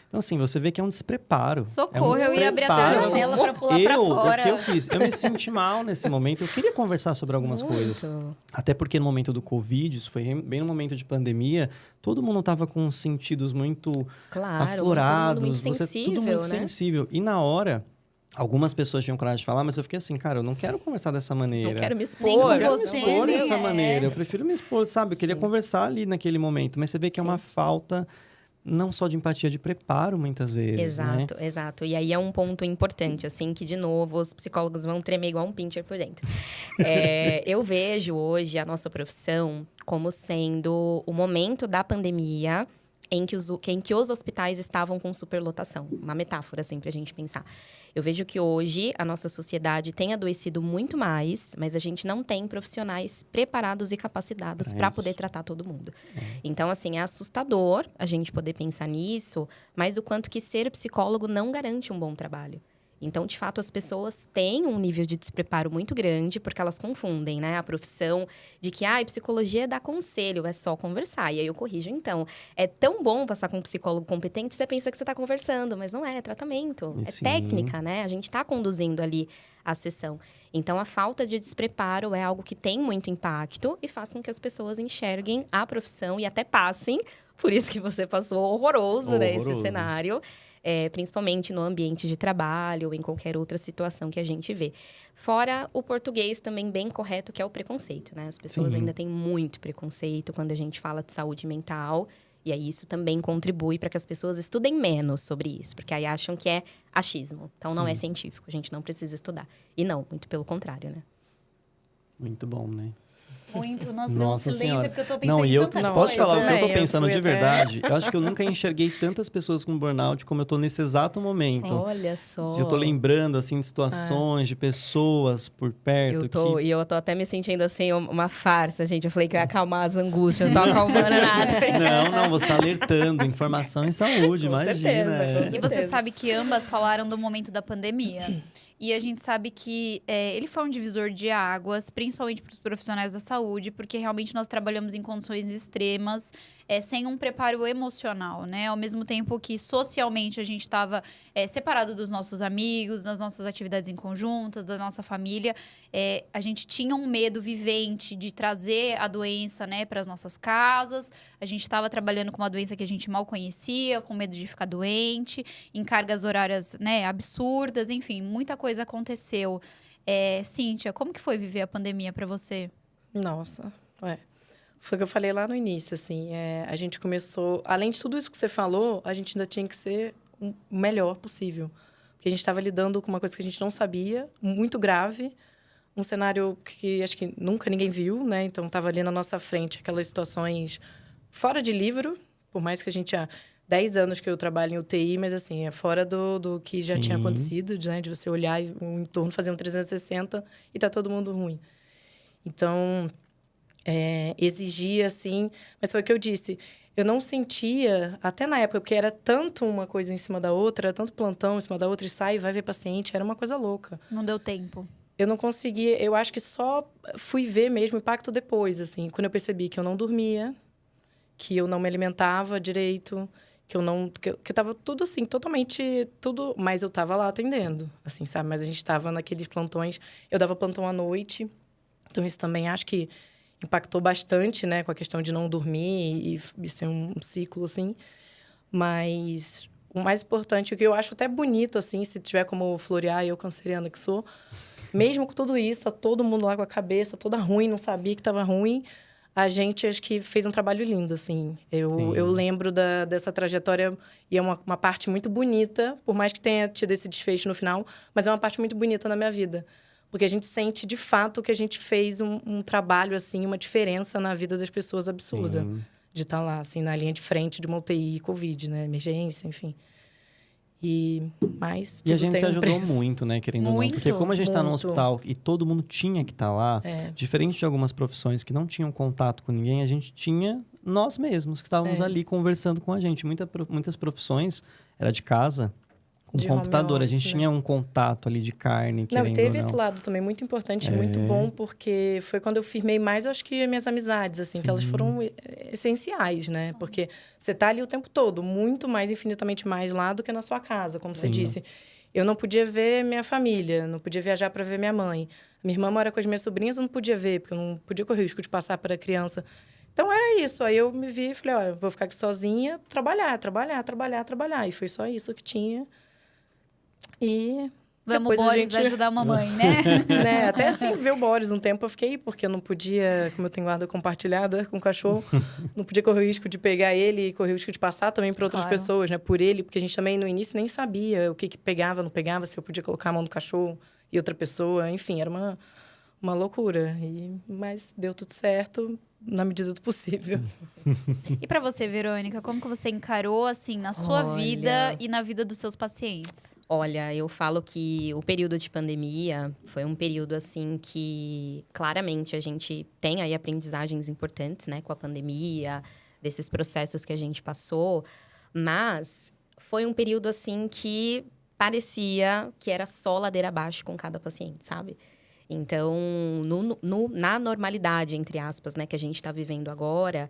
Então, assim, você vê que é um despreparo. Socorro, é um eu ia abrir até a despreparo. janela pra pular pra fora. O que eu fiz? Eu me senti mal nesse momento. Eu queria conversar sobre algumas coisas. Até porque no momento do Covid, isso foi bem no momento de pandemia, todo mundo estava com sentidos muito aflorados. Todo mundo muito sensível, tudo muito né? sensível. E na hora, algumas pessoas tinham coragem de falar, mas eu fiquei assim, cara, eu não quero conversar dessa maneira. Não quero me Nem expor. com Eu não quero me você, expor né? dessa É. maneira. Eu prefiro me expor, sabe? Eu queria conversar ali naquele momento. Mas você vê que é uma falta, não só de empatia, de preparo, muitas vezes, Exato, né? exato. E aí é um ponto importante, assim, que, de novo, os psicólogos vão tremer igual um pincher por dentro. Eu vejo hoje a nossa profissão como sendo o momento da pandemia em que os hospitais estavam com superlotação. Uma metáfora, assim, pra gente pensar. Eu vejo que hoje a nossa sociedade tem adoecido muito mais, mas a gente não tem profissionais preparados e capacitados Pra para isso. poder tratar todo mundo. Então, assim, é assustador a gente poder pensar nisso, mas o quanto que ser psicólogo não garante um bom trabalho. Então, de fato, as pessoas têm um nível de despreparo muito grande, porque elas confundem, né? A profissão de que, psicologia é dar conselho, é só conversar. E aí eu corrijo, então. É tão bom passar com um psicólogo competente, você pensa que você está conversando, mas não é tratamento. É Sim. técnica, né? A gente está conduzindo ali a sessão. Então, a falta de despreparo é algo que tem muito impacto e faz com que as pessoas enxerguem a profissão e até passem. Por isso que você passou horroroso, né? Esse Horroroso. cenário. Principalmente no ambiente de trabalho ou em qualquer outra situação que a gente vê. Fora o português também bem correto, que é o preconceito, né? As pessoas Sim. ainda têm muito preconceito quando a gente fala de saúde mental. E aí isso também contribui para que as pessoas estudem menos sobre isso. Porque aí acham que é achismo. Então não é científico, a gente não precisa estudar. E não, muito pelo contrário, né? Muito bom, né? Muito. Nossa, deu um Nossa silêncio, Senhora. porque eu tô pensando Não, e em eu tanta posso coisa. falar o que eu tô Eu pensando fui de até- verdade? Eu acho que eu nunca enxerguei tantas pessoas com burnout como eu tô nesse exato momento. Olha só. Eu tô lembrando, assim, de situações, de pessoas por perto que... E eu tô até me sentindo, assim, uma farsa, gente. Eu falei que eu ia acalmar as angústias, não tô acalmando nada. Não, você tá alertando. Informação em saúde, Com imagina. certeza, com E você certeza. sabe que ambas falaram do momento da pandemia. E a gente sabe que ele foi um divisor de águas, principalmente para os profissionais da saúde, porque realmente nós trabalhamos em condições extremas, sem um preparo emocional, né? Ao mesmo tempo que socialmente a gente estava separado dos nossos amigos, das nossas atividades em conjuntas, da nossa família, a gente tinha um medo vivente de trazer a doença, né, para as nossas casas. A gente estava trabalhando com uma doença que a gente mal conhecia, com medo de ficar doente, em cargas horárias, né, absurdas, enfim, muita coisa aconteceu. Cíntia, como que foi viver a pandemia para você? Nossa, foi o que eu falei lá no início, assim. A gente começou... Além de tudo isso que você falou, a gente ainda tinha que ser o melhor possível. Porque a gente estava lidando com uma coisa que a gente não sabia, muito grave. Um cenário que acho que nunca ninguém viu, né? Então, estava ali na nossa frente aquelas situações fora de livro. Por mais que a gente 10 anos que eu trabalho em UTI, mas assim, é fora do que já tinha Sim. acontecido, né? De você olhar o entorno, fazer um 360 e tá todo mundo ruim. Então, exigia, assim... Mas foi o que eu disse. Eu não sentia, até na época, porque era tanto uma coisa em cima da outra, era tanto plantão em cima da outra, e sai, vai ver paciente, era uma coisa louca. Não deu tempo. Eu não conseguia... Eu acho que só fui ver mesmo o impacto depois, assim. Quando eu percebi que eu não dormia, que eu não me alimentava direito... Que eu tava tudo assim, totalmente, tudo... Mas eu tava lá atendendo, assim, sabe? Mas a gente tava naqueles plantões... Eu dava plantão à noite, então isso também acho que impactou bastante, né? Com a questão de não dormir e ser um ciclo, assim. Mas o mais importante, o que eu acho até bonito, assim, se tiver como florear, eu canceriana que sou... Mesmo com tudo isso, tá todo mundo lá com a cabeça toda ruim, não sabia que tava ruim... A gente, acho que fez um trabalho lindo, assim. Eu lembro dessa trajetória e é uma parte muito bonita, por mais que tenha tido esse desfecho no final, mas é uma parte muito bonita na minha vida. Porque a gente sente, de fato, que a gente fez um trabalho, assim, uma diferença na vida das pessoas absurda. Sim. De estar lá, assim, na linha de frente de uma UTI, Covid, né? Emergência, enfim. Mas E a tudo gente tem se um ajudou preço. muito, né, querendo ou não. Muito, Porque como a gente tá no muito. hospital e todo mundo tinha que estar lá, diferente de algumas profissões que não tinham contato com ninguém, a gente tinha nós mesmos que estávamos ali conversando com a gente. Muitas profissões era de casa, com De home computador. A gente office, né? tinha um contato ali de carne, Não, querendo e teve ou esse não. lado também muito importante, muito bom, porque foi quando eu firmei mais, eu acho que minhas amizades, assim, que elas foram essenciais, né? Porque você tá ali o tempo todo, muito mais, infinitamente mais lá do que na sua casa, como você disse. Eu não podia ver minha família, não podia viajar para ver minha mãe. Minha irmã mora com as minhas sobrinhas, eu não podia ver, porque eu não podia correr o risco de passar para a criança. Então, era isso. Aí eu me vi e falei, olha, vou ficar aqui sozinha, trabalhar. E foi só isso que tinha. E... Vamos, depois a Boris, gente- ajudar a mamãe, né? né? Até assim, ver o Boris um tempo eu fiquei, porque eu não podia, como eu tenho guarda compartilhada com o cachorro, não podia correr o risco de pegar ele e correr o risco de passar também para outras Claro. pessoas, né? Por ele, porque a gente também no início nem sabia o que pegava, não pegava, se eu podia colocar a mão no cachorro e outra pessoa, enfim, era uma loucura. Mas deu tudo certo na medida do possível. E pra você, Verônica, como que você encarou, assim, na sua Olha. vida e na vida dos seus pacientes? Olha, eu falo que o período de pandemia foi um período, assim, que claramente a gente tem aí aprendizagens importantes, né, com a pandemia, desses processos que a gente passou, mas foi um período, assim, que parecia que era só ladeira abaixo com cada paciente, sabe? Então, na normalidade, entre aspas, né, que a gente está vivendo agora,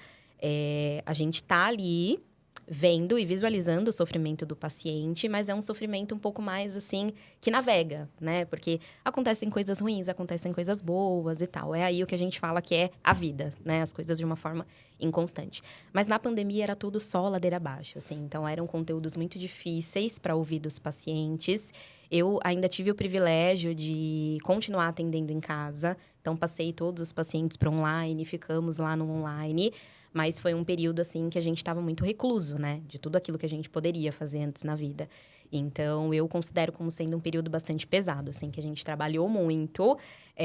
a gente tá ali vendo e visualizando o sofrimento do paciente, mas é um sofrimento um pouco mais, assim, que navega, né? Porque acontecem coisas ruins, acontecem coisas boas e tal. É aí o que a gente fala que é a vida, né? As coisas de uma forma inconstante. Mas na pandemia era tudo só ladeira abaixo, assim. Então, eram conteúdos muito difíceis para ouvir dos pacientes. Eu ainda tive o privilégio de continuar atendendo em casa. Então, passei todos os pacientes para online, ficamos lá no online. Mas foi um período, assim, que a gente estava muito recluso, né? De tudo aquilo que a gente poderia fazer antes na vida. Então, eu considero como sendo um período bastante pesado, assim, que a gente trabalhou muito.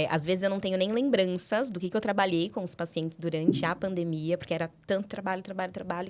Às vezes, eu não tenho nem lembranças do que eu trabalhei com os pacientes durante a pandemia, porque era tanto trabalho,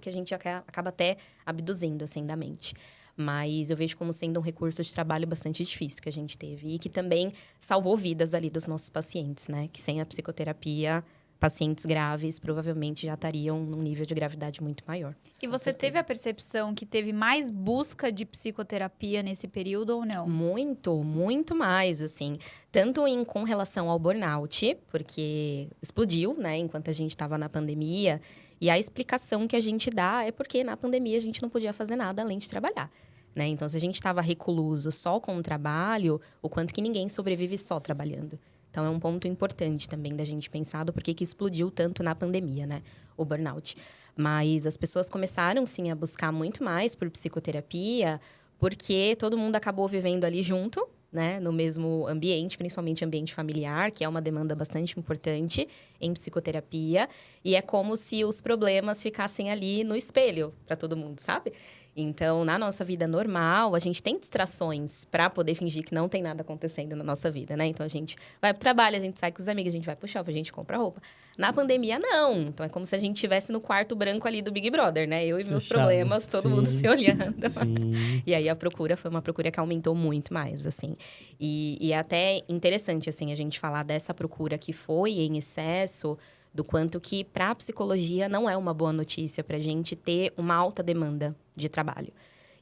que a gente acaba até abduzindo, assim, da mente. Mas eu vejo como sendo um recurso de trabalho bastante difícil que a gente teve. E que também salvou vidas ali dos nossos pacientes, né? Que sem a psicoterapia, pacientes graves provavelmente já estariam num nível de gravidade muito maior. E você teve a percepção que teve mais busca de psicoterapia nesse período ou não? Muito mais, assim. Tanto com relação ao burnout, porque explodiu, né? Enquanto a gente estava na pandemia. E a explicação que a gente dá é porque na pandemia a gente não podia fazer nada além de trabalhar. Né? Então, se a gente estava recluso só com o trabalho, o quanto que ninguém sobrevive só trabalhando. Então, é um ponto importante também da gente pensar do porquê que explodiu tanto na pandemia, né? O burnout. Mas as pessoas começaram, sim, a buscar muito mais por psicoterapia, porque todo mundo acabou vivendo ali junto, né? No mesmo ambiente, principalmente ambiente familiar, que é uma demanda bastante importante em psicoterapia. E é como se os problemas ficassem ali no espelho para todo mundo, sabe? Então, na nossa vida normal, a gente tem distrações para poder fingir que não tem nada acontecendo na nossa vida, né? Então, a gente vai pro trabalho, a gente sai com os amigos, a gente vai pro shopping, a gente compra roupa. Na pandemia, não. Então, é como se a gente estivesse no quarto branco ali do Big Brother, né? Eu e meus Fechado. problemas, todo mundo se olhando. Sim. E aí, a procura foi uma procura que aumentou muito mais, assim. E é até interessante, assim, a gente falar dessa procura que foi em excesso, do quanto que, para a psicologia, não é uma boa notícia para a gente ter uma alta demanda de trabalho.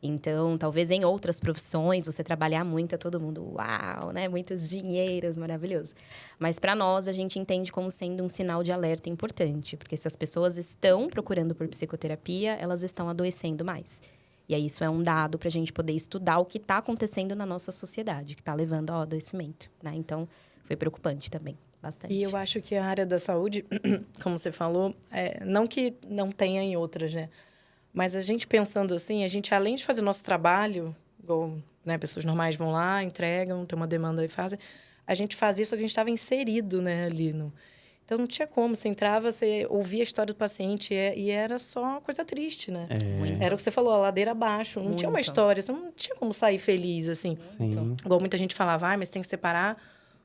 Então, talvez em outras profissões, você trabalhar muito, é todo mundo, uau, né? Muitos dinheiros, maravilhoso. Mas para nós, a gente entende como sendo um sinal de alerta importante. Porque se as pessoas estão procurando por psicoterapia, elas estão adoecendo mais. E aí, isso é um dado para a gente poder estudar o que está acontecendo na nossa sociedade, que está levando ao adoecimento, né? Então, foi preocupante também. Bastante. E eu acho que a área da saúde, como você falou, não que não tenha em outras, né? Mas a gente pensando assim, a gente, além de fazer nosso trabalho, igual, né, pessoas normais vão lá, entregam, tem uma demanda e fazem, a gente fazia isso, que a gente estava inserido, né, ali no... Então, não tinha como. Você entrava, você ouvia a história do paciente e era só coisa triste, né? Era o que você falou, a ladeira abaixo. Não tinha uma história, você não tinha como sair feliz, assim. Sim. Igual muita gente falava, mas tem que separar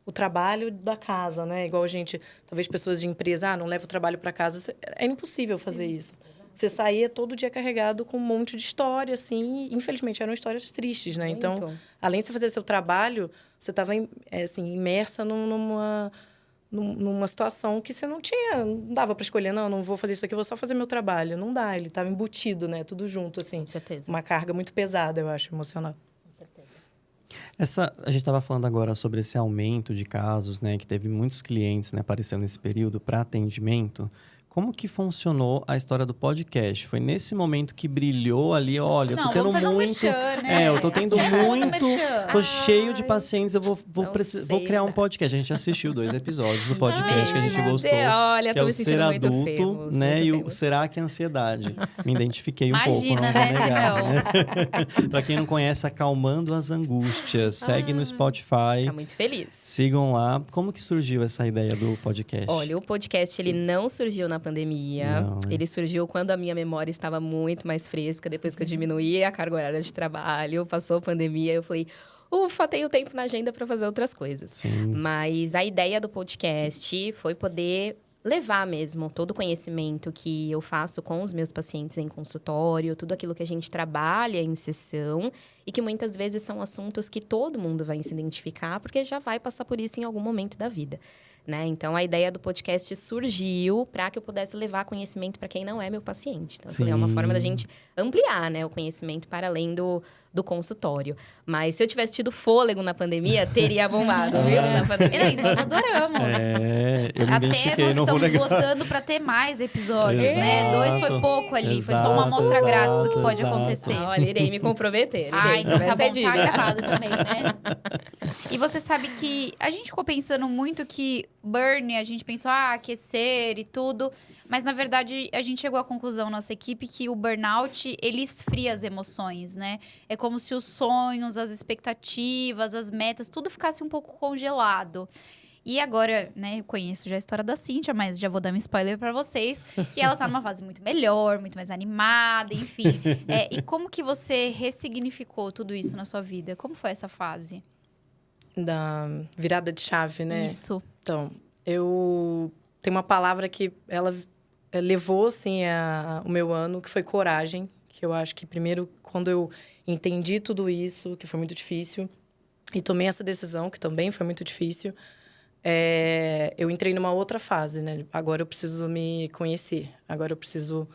o trabalho da casa, né? Igual a gente, talvez pessoas de empresa, não leva o trabalho para casa. É impossível fazer isso. Você saía todo dia carregado com um monte de história, assim. E, infelizmente, eram histórias tristes, né? Muito. Então, além de você fazer seu trabalho, você estava assim, imersa numa situação que você não dava para escolher, não vou fazer isso aqui, vou só fazer meu trabalho. Não dá, ele estava embutido, né? Tudo junto, assim. Com certeza. Uma carga muito pesada, eu acho, emocional. A gente estava falando agora sobre esse aumento de casos, né? Que teve muitos clientes, né, aparecendo nesse período para atendimento. Como que funcionou a história do podcast? Foi nesse momento que brilhou ali, olha, eu tô tendo vamos fazer muito... um merchan, né? eu tô tendo Sempre no muito... merchan. Tô cheio de pacientes, eu vou sei, criar um né? podcast. A gente assistiu 2 episódios do podcast Ai, que a gente meu gostou. Deus, olha, que tô é o me ser sentindo muito adulto, famous, né? muito E o famous. será que é ansiedade? Me identifiquei um Imagina, pouco, não né? vou Se negar. não. Né? Pra quem não conhece, Acalmando as Angústias. Segue no Spotify. Tá muito feliz. Sigam lá. Como que surgiu essa ideia do podcast? Olha, o podcast, ele não surgiu na pandemia. Não, né? Ele surgiu quando a minha memória estava muito mais fresca, depois que eu diminuí a carga horária de trabalho, passou a pandemia, eu falei, ufa, tenho tempo na agenda para fazer outras coisas. Sim. Mas a ideia do podcast foi poder levar mesmo todo o conhecimento que eu faço com os meus pacientes em consultório, tudo aquilo que a gente trabalha em sessão e que muitas vezes são assuntos que todo mundo vai se identificar porque já vai passar por isso em algum momento da vida. Né? Então, a ideia do podcast surgiu para que eu pudesse levar conhecimento para quem não é meu paciente. Então, eu falei, é uma forma da gente ampliar, né, o conhecimento para além do consultório. Mas se eu tivesse tido fôlego na pandemia, teria bombado, viu? Na pandemia. E nós adoramos. Eu me Até identifiquei nós no estamos legal. votando para ter mais episódios, né? Exato. 2 foi pouco ali, foi só uma amostra Exato, grátis do que pode exato. acontecer. Olha, irei me comprometer. Ai, então tá Essa é bom, tá dica. gravado também, né? E você sabe que a gente ficou pensando muito que burn, a gente pensou, aquecer e tudo. Mas, na verdade, a gente chegou à conclusão, nossa equipe, que o burnout, ele esfria as emoções, né? É como se os sonhos, as expectativas, as metas, tudo ficasse um pouco congelado. E agora, né, eu conheço já a história da Cíntia, mas já vou dar um spoiler pra vocês, que ela tá numa fase muito melhor, muito mais animada, enfim. E como que você ressignificou tudo isso na sua vida? Como foi essa fase? Da virada de chave, né? Isso. Então, eu tenho uma palavra que ela levou, assim, o meu ano, que foi coragem. Que eu acho que, primeiro, quando eu entendi tudo isso, que foi muito difícil, e tomei essa decisão, que também foi muito difícil, eu entrei numa outra fase, né? Agora eu preciso me conhecer. Agora eu preciso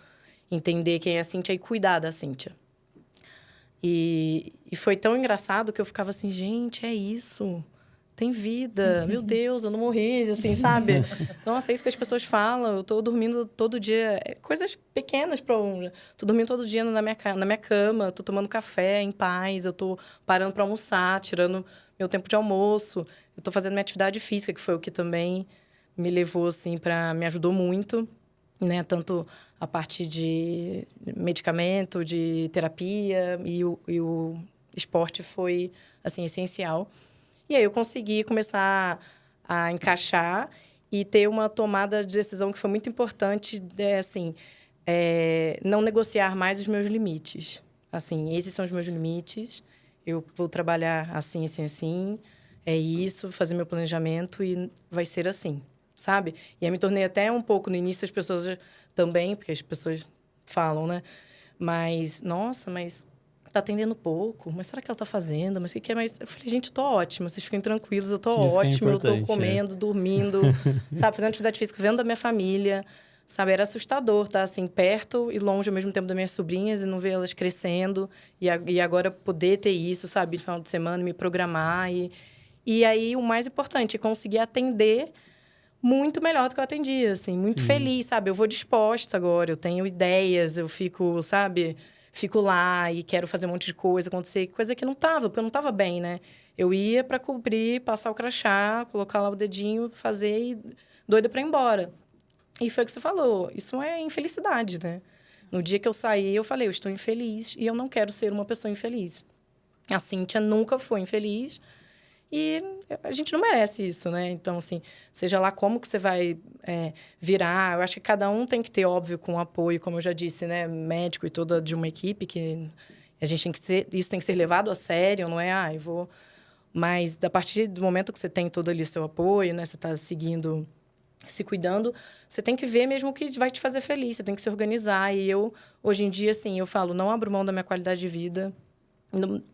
entender quem é a Cíntia e cuidar da Cíntia. E foi tão engraçado que eu ficava assim, gente, é isso. Tem vida. Meu Deus, eu não morri, assim, sabe? Nossa, é isso que as pessoas falam. Eu tô dormindo todo dia. Coisas pequenas para um. Tô dormindo todo dia na minha cama. Tô tomando café em paz. Eu tô parando para almoçar, tirando meu tempo de almoço. Eu tô fazendo minha atividade física, que foi o que também me levou, assim, me ajudou muito, né? Tanto a parte de medicamento, de terapia, e o esporte foi, assim, essencial. E aí eu consegui começar a encaixar e ter uma tomada de decisão que foi muito importante, assim, não negociar mais os meus limites. Assim, esses são os meus limites. Eu vou trabalhar assim, assim, assim. É isso, fazer meu planejamento e vai ser assim, sabe? E eu me tornei até um pouco, no início as pessoas também, porque as pessoas falam, né? Mas, nossa, mas tá atendendo pouco. Mas será que ela tá fazendo? Mas o que é mais? Eu falei, gente, eu tô ótima. Vocês fiquem tranquilos, eu tô Isso que é ótima. Eu tô importante, comendo, dormindo, sabe? Fazendo atividade física, vendo a minha família. Sabe, era assustador estar assim, perto e longe ao mesmo tempo das minhas sobrinhas e não ver elas crescendo. E agora poder ter isso, sabe? No final de semana, me programar. E aí, o mais importante, conseguir atender muito melhor do que eu atendia, assim. Muito feliz, sabe? Eu vou disposta agora, eu tenho ideias, eu fico, sabe? Fico lá e quero fazer um monte de coisa acontecer. Coisa que não tava, porque eu não tava bem, né? Eu ia para cobrir, passar o crachá, colocar lá o dedinho, fazer e doida para ir embora. E foi o que você falou, isso é infelicidade, né? No dia que eu saí, eu falei, eu estou infeliz e eu não quero ser uma pessoa infeliz. A Cíntia nunca foi infeliz e a gente não merece isso, né? Então, assim, seja lá como que você vai virar, eu acho que cada um tem que ter, óbvio, com apoio, como eu já disse, né? Médico e toda de uma equipe, que a gente tem que ser, isso tem que ser levado a sério, não é, eu vou... Mas, a partir do momento que você tem todo ali seu apoio, né? Você está seguindo... se cuidando, você tem que ver mesmo o que vai te fazer feliz, você tem que se organizar. E eu, hoje em dia, assim, eu falo, não abro mão da minha qualidade de vida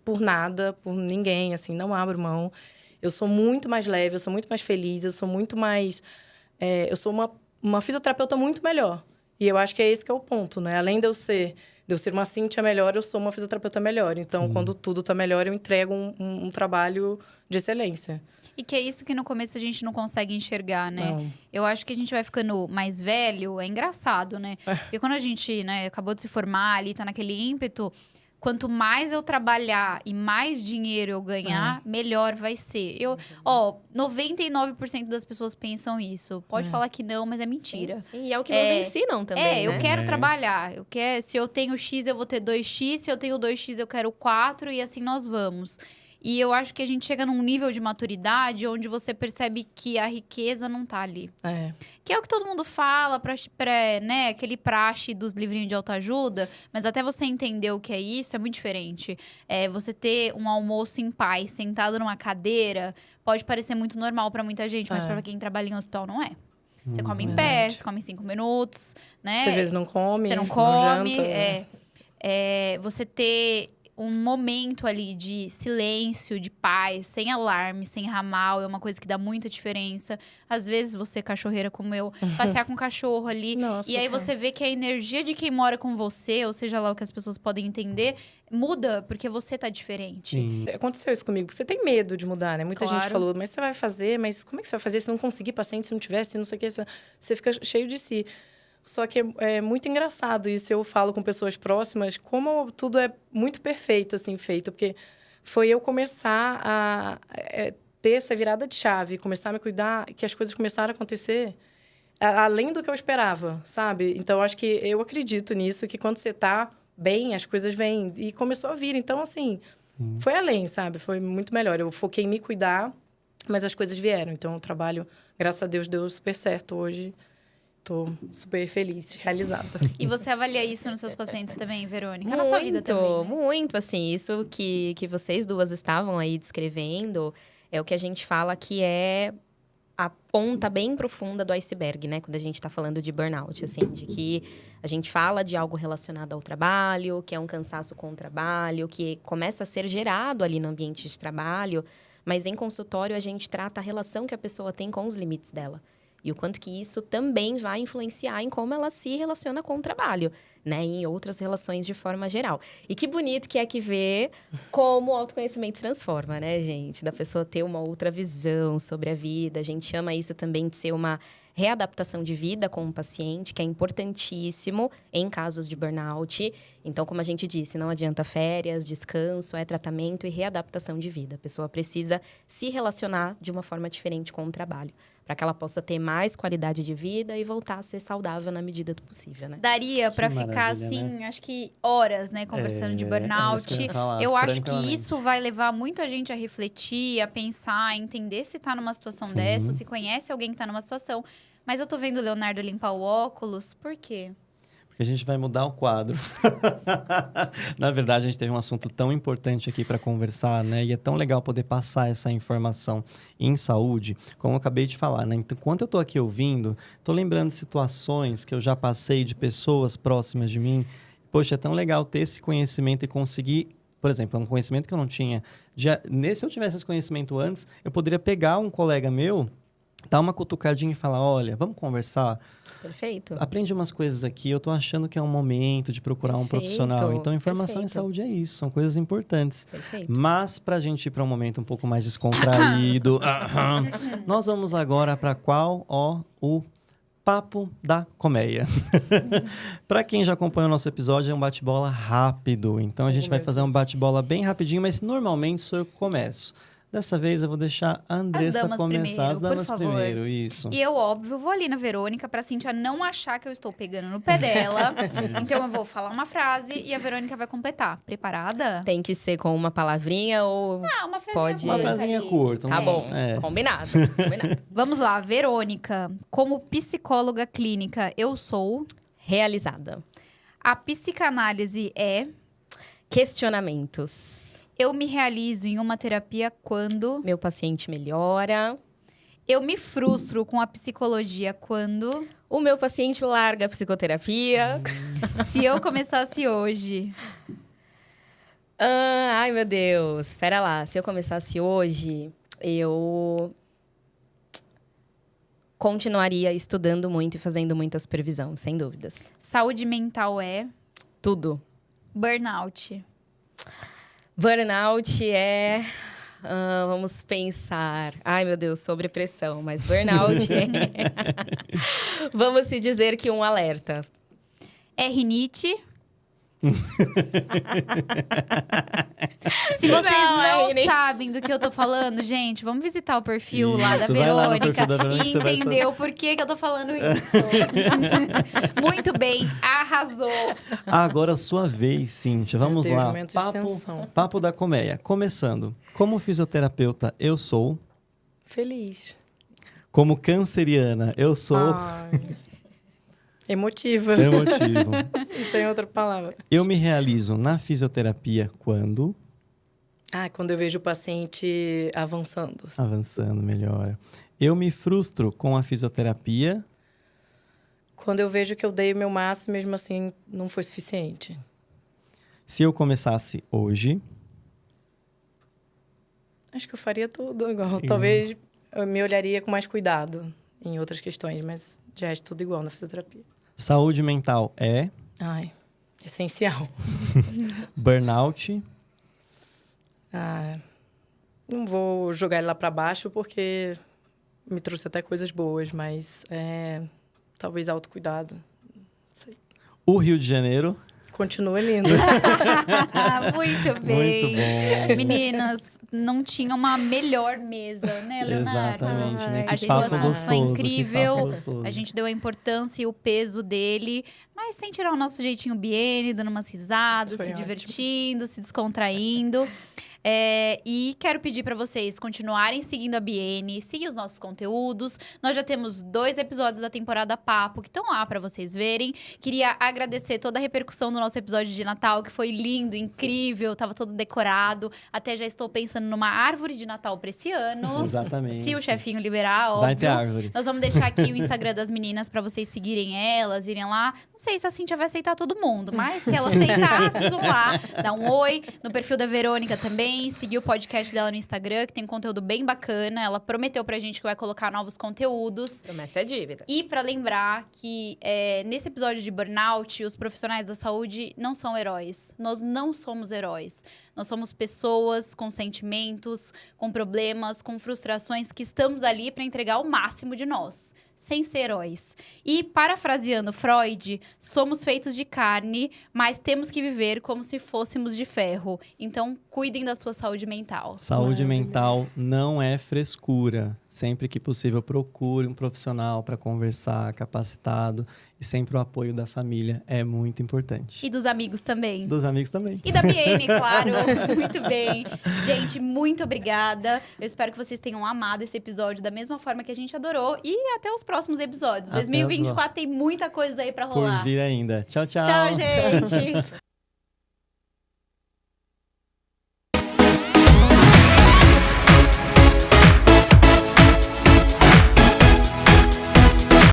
por nada, por ninguém, assim, não abro mão. Eu sou muito mais leve, eu sou muito mais feliz, eu sou muito mais... eu sou uma fisioterapeuta muito melhor. E eu acho que é esse que é o ponto, né? Além de eu ser uma Cíntia melhor, eu sou uma fisioterapeuta melhor. Então, quando tudo tá melhor, eu entrego um trabalho de excelência. E que é isso que no começo a gente não consegue enxergar, né? Não. Eu acho que a gente vai ficando mais velho, é engraçado, né? Porque quando a gente, né, acabou de se formar ali, tá naquele ímpeto, quanto mais eu trabalhar e mais dinheiro eu ganhar, melhor vai ser. 99% das pessoas pensam isso. Pode falar que não, mas é mentira. Sim, e é o que nos ensinam também, né? Eu quero trabalhar. Se eu tenho X, eu vou ter 2X. Se eu tenho 2X, eu quero 4. E assim nós vamos. E eu acho que a gente chega num nível de maturidade onde você percebe que a riqueza não tá ali. Que é o que todo mundo fala, né? Aquele praxe dos livrinhos de autoajuda. Mas até você entender o que é isso, é muito diferente. Você ter um almoço em paz, sentado numa cadeira, pode parecer muito normal pra muita gente. Mas pra quem trabalha em hospital, não é. Você come em pé, você come em 5 minutos, né? Você às vezes não come, você não come. Você ter um momento ali de silêncio, de paz, sem alarme, sem ramal, é uma coisa que dá muita diferença. Às vezes, você, cachorreira como eu, passear com o cachorro ali. Nossa, e aí você vê que a energia de quem mora com você, ou seja lá o que as pessoas podem entender, muda porque você tá diferente. Sim. Aconteceu isso comigo, porque você tem medo de mudar, né? Muita Claro. gente falou, mas você vai fazer, mas como é que você vai fazer se não conseguir paciente, se não tivesse, não sei o que, você fica cheio de si. Só que é muito engraçado isso, eu falo com pessoas próximas, como tudo é muito perfeito, assim, feito. Porque foi eu começar a ter essa virada de chave, começar a me cuidar, que as coisas começaram a acontecer além do que eu esperava, sabe? Então, acho que eu acredito nisso, que quando você tá bem, as coisas vêm. E começou a vir. Então, assim, foi além, sabe? Foi muito melhor. Eu foquei em me cuidar, mas as coisas vieram. Então, o trabalho, graças a Deus, deu super certo hoje. Tô super feliz, realizada. E você avalia isso nos seus pacientes também, Verônica? Na sua vida também, né? Muito, assim. Isso que vocês duas estavam aí descrevendo é o que a gente fala que é a ponta bem profunda do iceberg, né? Quando a gente tá falando de burnout, assim. De que a gente fala de algo relacionado ao trabalho, que é um cansaço com o trabalho, que começa a ser gerado ali no ambiente de trabalho. Mas em consultório, a gente trata a relação que a pessoa tem com os limites dela. E o quanto que isso também vai influenciar em como ela se relaciona com o trabalho, né? E em outras relações de forma geral. E que bonito que é que ver como o autoconhecimento transforma, né, gente? Da pessoa ter uma outra visão sobre a vida. A gente chama isso também de ser uma readaptação de vida com o paciente, que é importantíssimo em casos de burnout. Então, como a gente disse, não adianta férias, descanso, é tratamento e readaptação de vida. A pessoa precisa se relacionar de uma forma diferente com o trabalho, para que ela possa ter mais qualidade de vida e voltar a ser saudável na medida do possível, né? Daria pra Que ficar, maravilha, assim, né? acho que horas, né, conversando de burnout. isso que eu ia falar, Eu acho que tranquilamente. isso vai levar muita gente a refletir, a pensar, a entender se tá numa situação dessa, ou se conhece alguém que tá numa situação. Mas eu tô vendo o Leonardo limpar o óculos, por quê? Porque a gente vai mudar o quadro. Na verdade, a gente teve um assunto tão importante aqui para conversar, né? E é tão legal poder passar essa informação em saúde, como eu acabei de falar, né? Então, enquanto eu tô aqui ouvindo, tô lembrando de situações que eu já passei de pessoas próximas de mim. Poxa, é tão legal ter esse conhecimento e conseguir... Por exemplo, um conhecimento que eu não tinha. Se eu tivesse esse conhecimento antes, eu poderia pegar um colega meu, dar uma cutucadinha e falar, olha, vamos conversar? Perfeito. Aprende umas coisas aqui, eu tô achando que é um momento de procurar um profissional. Então, informação em saúde é isso, são coisas importantes. Perfeito. Mas, pra gente ir para um momento um pouco mais descontraído, nós vamos agora para qual? O Papo da Colmeia. Para quem já acompanha o nosso episódio, é um bate-bola rápido. Então, a gente vai fazer um bate-bola bem rapidinho, mas normalmente sou eu que começo. Dessa vez, eu vou deixar a Andressa começar. As damas primeiro, isso. E eu, óbvio, vou ali na Verônica pra Cíntia não achar que eu estou pegando no pé dela. Então, eu vou falar uma frase e a Verônica vai completar. Preparada? Tem que ser com uma palavrinha ou... Uma frasinha Pode- Uma frasinha curta. Tá bom, É. combinado, combinado. Vamos lá, Verônica. Como psicóloga clínica, eu sou... Realizada. A psicanálise é... Questionamentos. Eu me realizo em uma terapia quando... Meu paciente melhora. Eu me frustro com a psicologia quando... O meu paciente larga a psicoterapia. Se eu começasse hoje... Ai, meu Deus. Espera lá. Se eu começasse hoje, eu continuaria estudando muito e fazendo muita supervisão, sem dúvidas. Saúde mental é... Tudo. Burnout. Burnout é... vamos pensar. Ai, meu Deus, sobre pressão. Mas burnout é... Vamos se dizer que um alerta. É rinite. Se vocês não sabem do que eu tô falando, gente, vamos visitar o perfil lá da Isso, vai lá no Verônica perfil da Verônica e que você vai entender o porquê que eu tô falando isso. Muito bem, arrasou. Agora, sua vez, Cíntia. Vamos Deus, lá. momento de tensão. Papo da Colmeia. Começando. Como fisioterapeuta, eu sou... Feliz. Como canceriana, eu sou... Ai. Emotiva. Emotivo. Não tem outra palavra. Eu me realizo na fisioterapia quando... Quando eu vejo o paciente avançando. Avançando, melhora. Eu me frustro com a fisioterapia... Quando eu vejo que eu dei o meu máximo, mesmo assim, não foi suficiente. Se eu começasse hoje... Acho que eu faria tudo igual. Talvez eu me olharia com mais cuidado em outras questões, mas de resto tudo igual na fisioterapia. Saúde mental é... Essencial. Burnout... Não vou jogar ele lá para baixo porque me trouxe até coisas boas, mas talvez autocuidado. Não sei. O Rio de Janeiro... Continua lindo. Muito bem. Muito bom. Meninas, não tinha uma melhor mesa, né, Leonardo? Exatamente, né? Acho que o papo assunto gostoso, foi que incrível. papo gostoso. A gente deu a importância e o peso dele, mas sem tirar o nosso jeitinho BN, dando umas risadas, Foi se ótimo. divertindo, se descontraindo. E quero pedir para vocês continuarem seguindo a BN, seguir os nossos conteúdos. Nós já temos 2 episódios da temporada Papo que estão lá para vocês verem. Queria agradecer toda a repercussão do nosso episódio de Natal, que foi lindo, incrível, tava todo decorado. Até já estou pensando numa árvore de Natal para esse ano. Exatamente. Se o chefinho liberar, óbvio. Vai ter árvore. Nós vamos deixar aqui o Instagram das meninas para vocês seguirem elas, irem lá. Não sei se a Cíntia vai aceitar todo mundo, mas se ela aceitar, vocês vão lá, dar um oi. No perfil da Verônica também, seguir o podcast dela no Instagram, que tem conteúdo bem bacana. Ela prometeu pra gente que vai colocar novos conteúdos. Promessa é dívida. E pra lembrar que nesse episódio de burnout, os profissionais da saúde não são heróis. Nós não somos heróis. Nós somos pessoas com sentimentos, com problemas, com frustrações, que estamos ali pra entregar o máximo de nós, sem ser heróis. E, parafraseando Freud, somos feitos de carne, mas temos que viver como se fôssemos de ferro. Então, cuidem da sua sua saúde mental. Saúde Maravilhoso. mental não é frescura. Sempre que possível, procure um profissional para conversar, capacitado. E sempre o apoio da família é muito importante. E dos amigos também. Dos amigos também. E da Biene, claro. Muito bem. Gente, muito obrigada. Eu espero que vocês tenham amado esse episódio da mesma forma que a gente adorou. E até os próximos episódios. Até os 2024 tem muita coisa aí pra rolar. Por vir ainda. Tchau, tchau. Tchau, gente.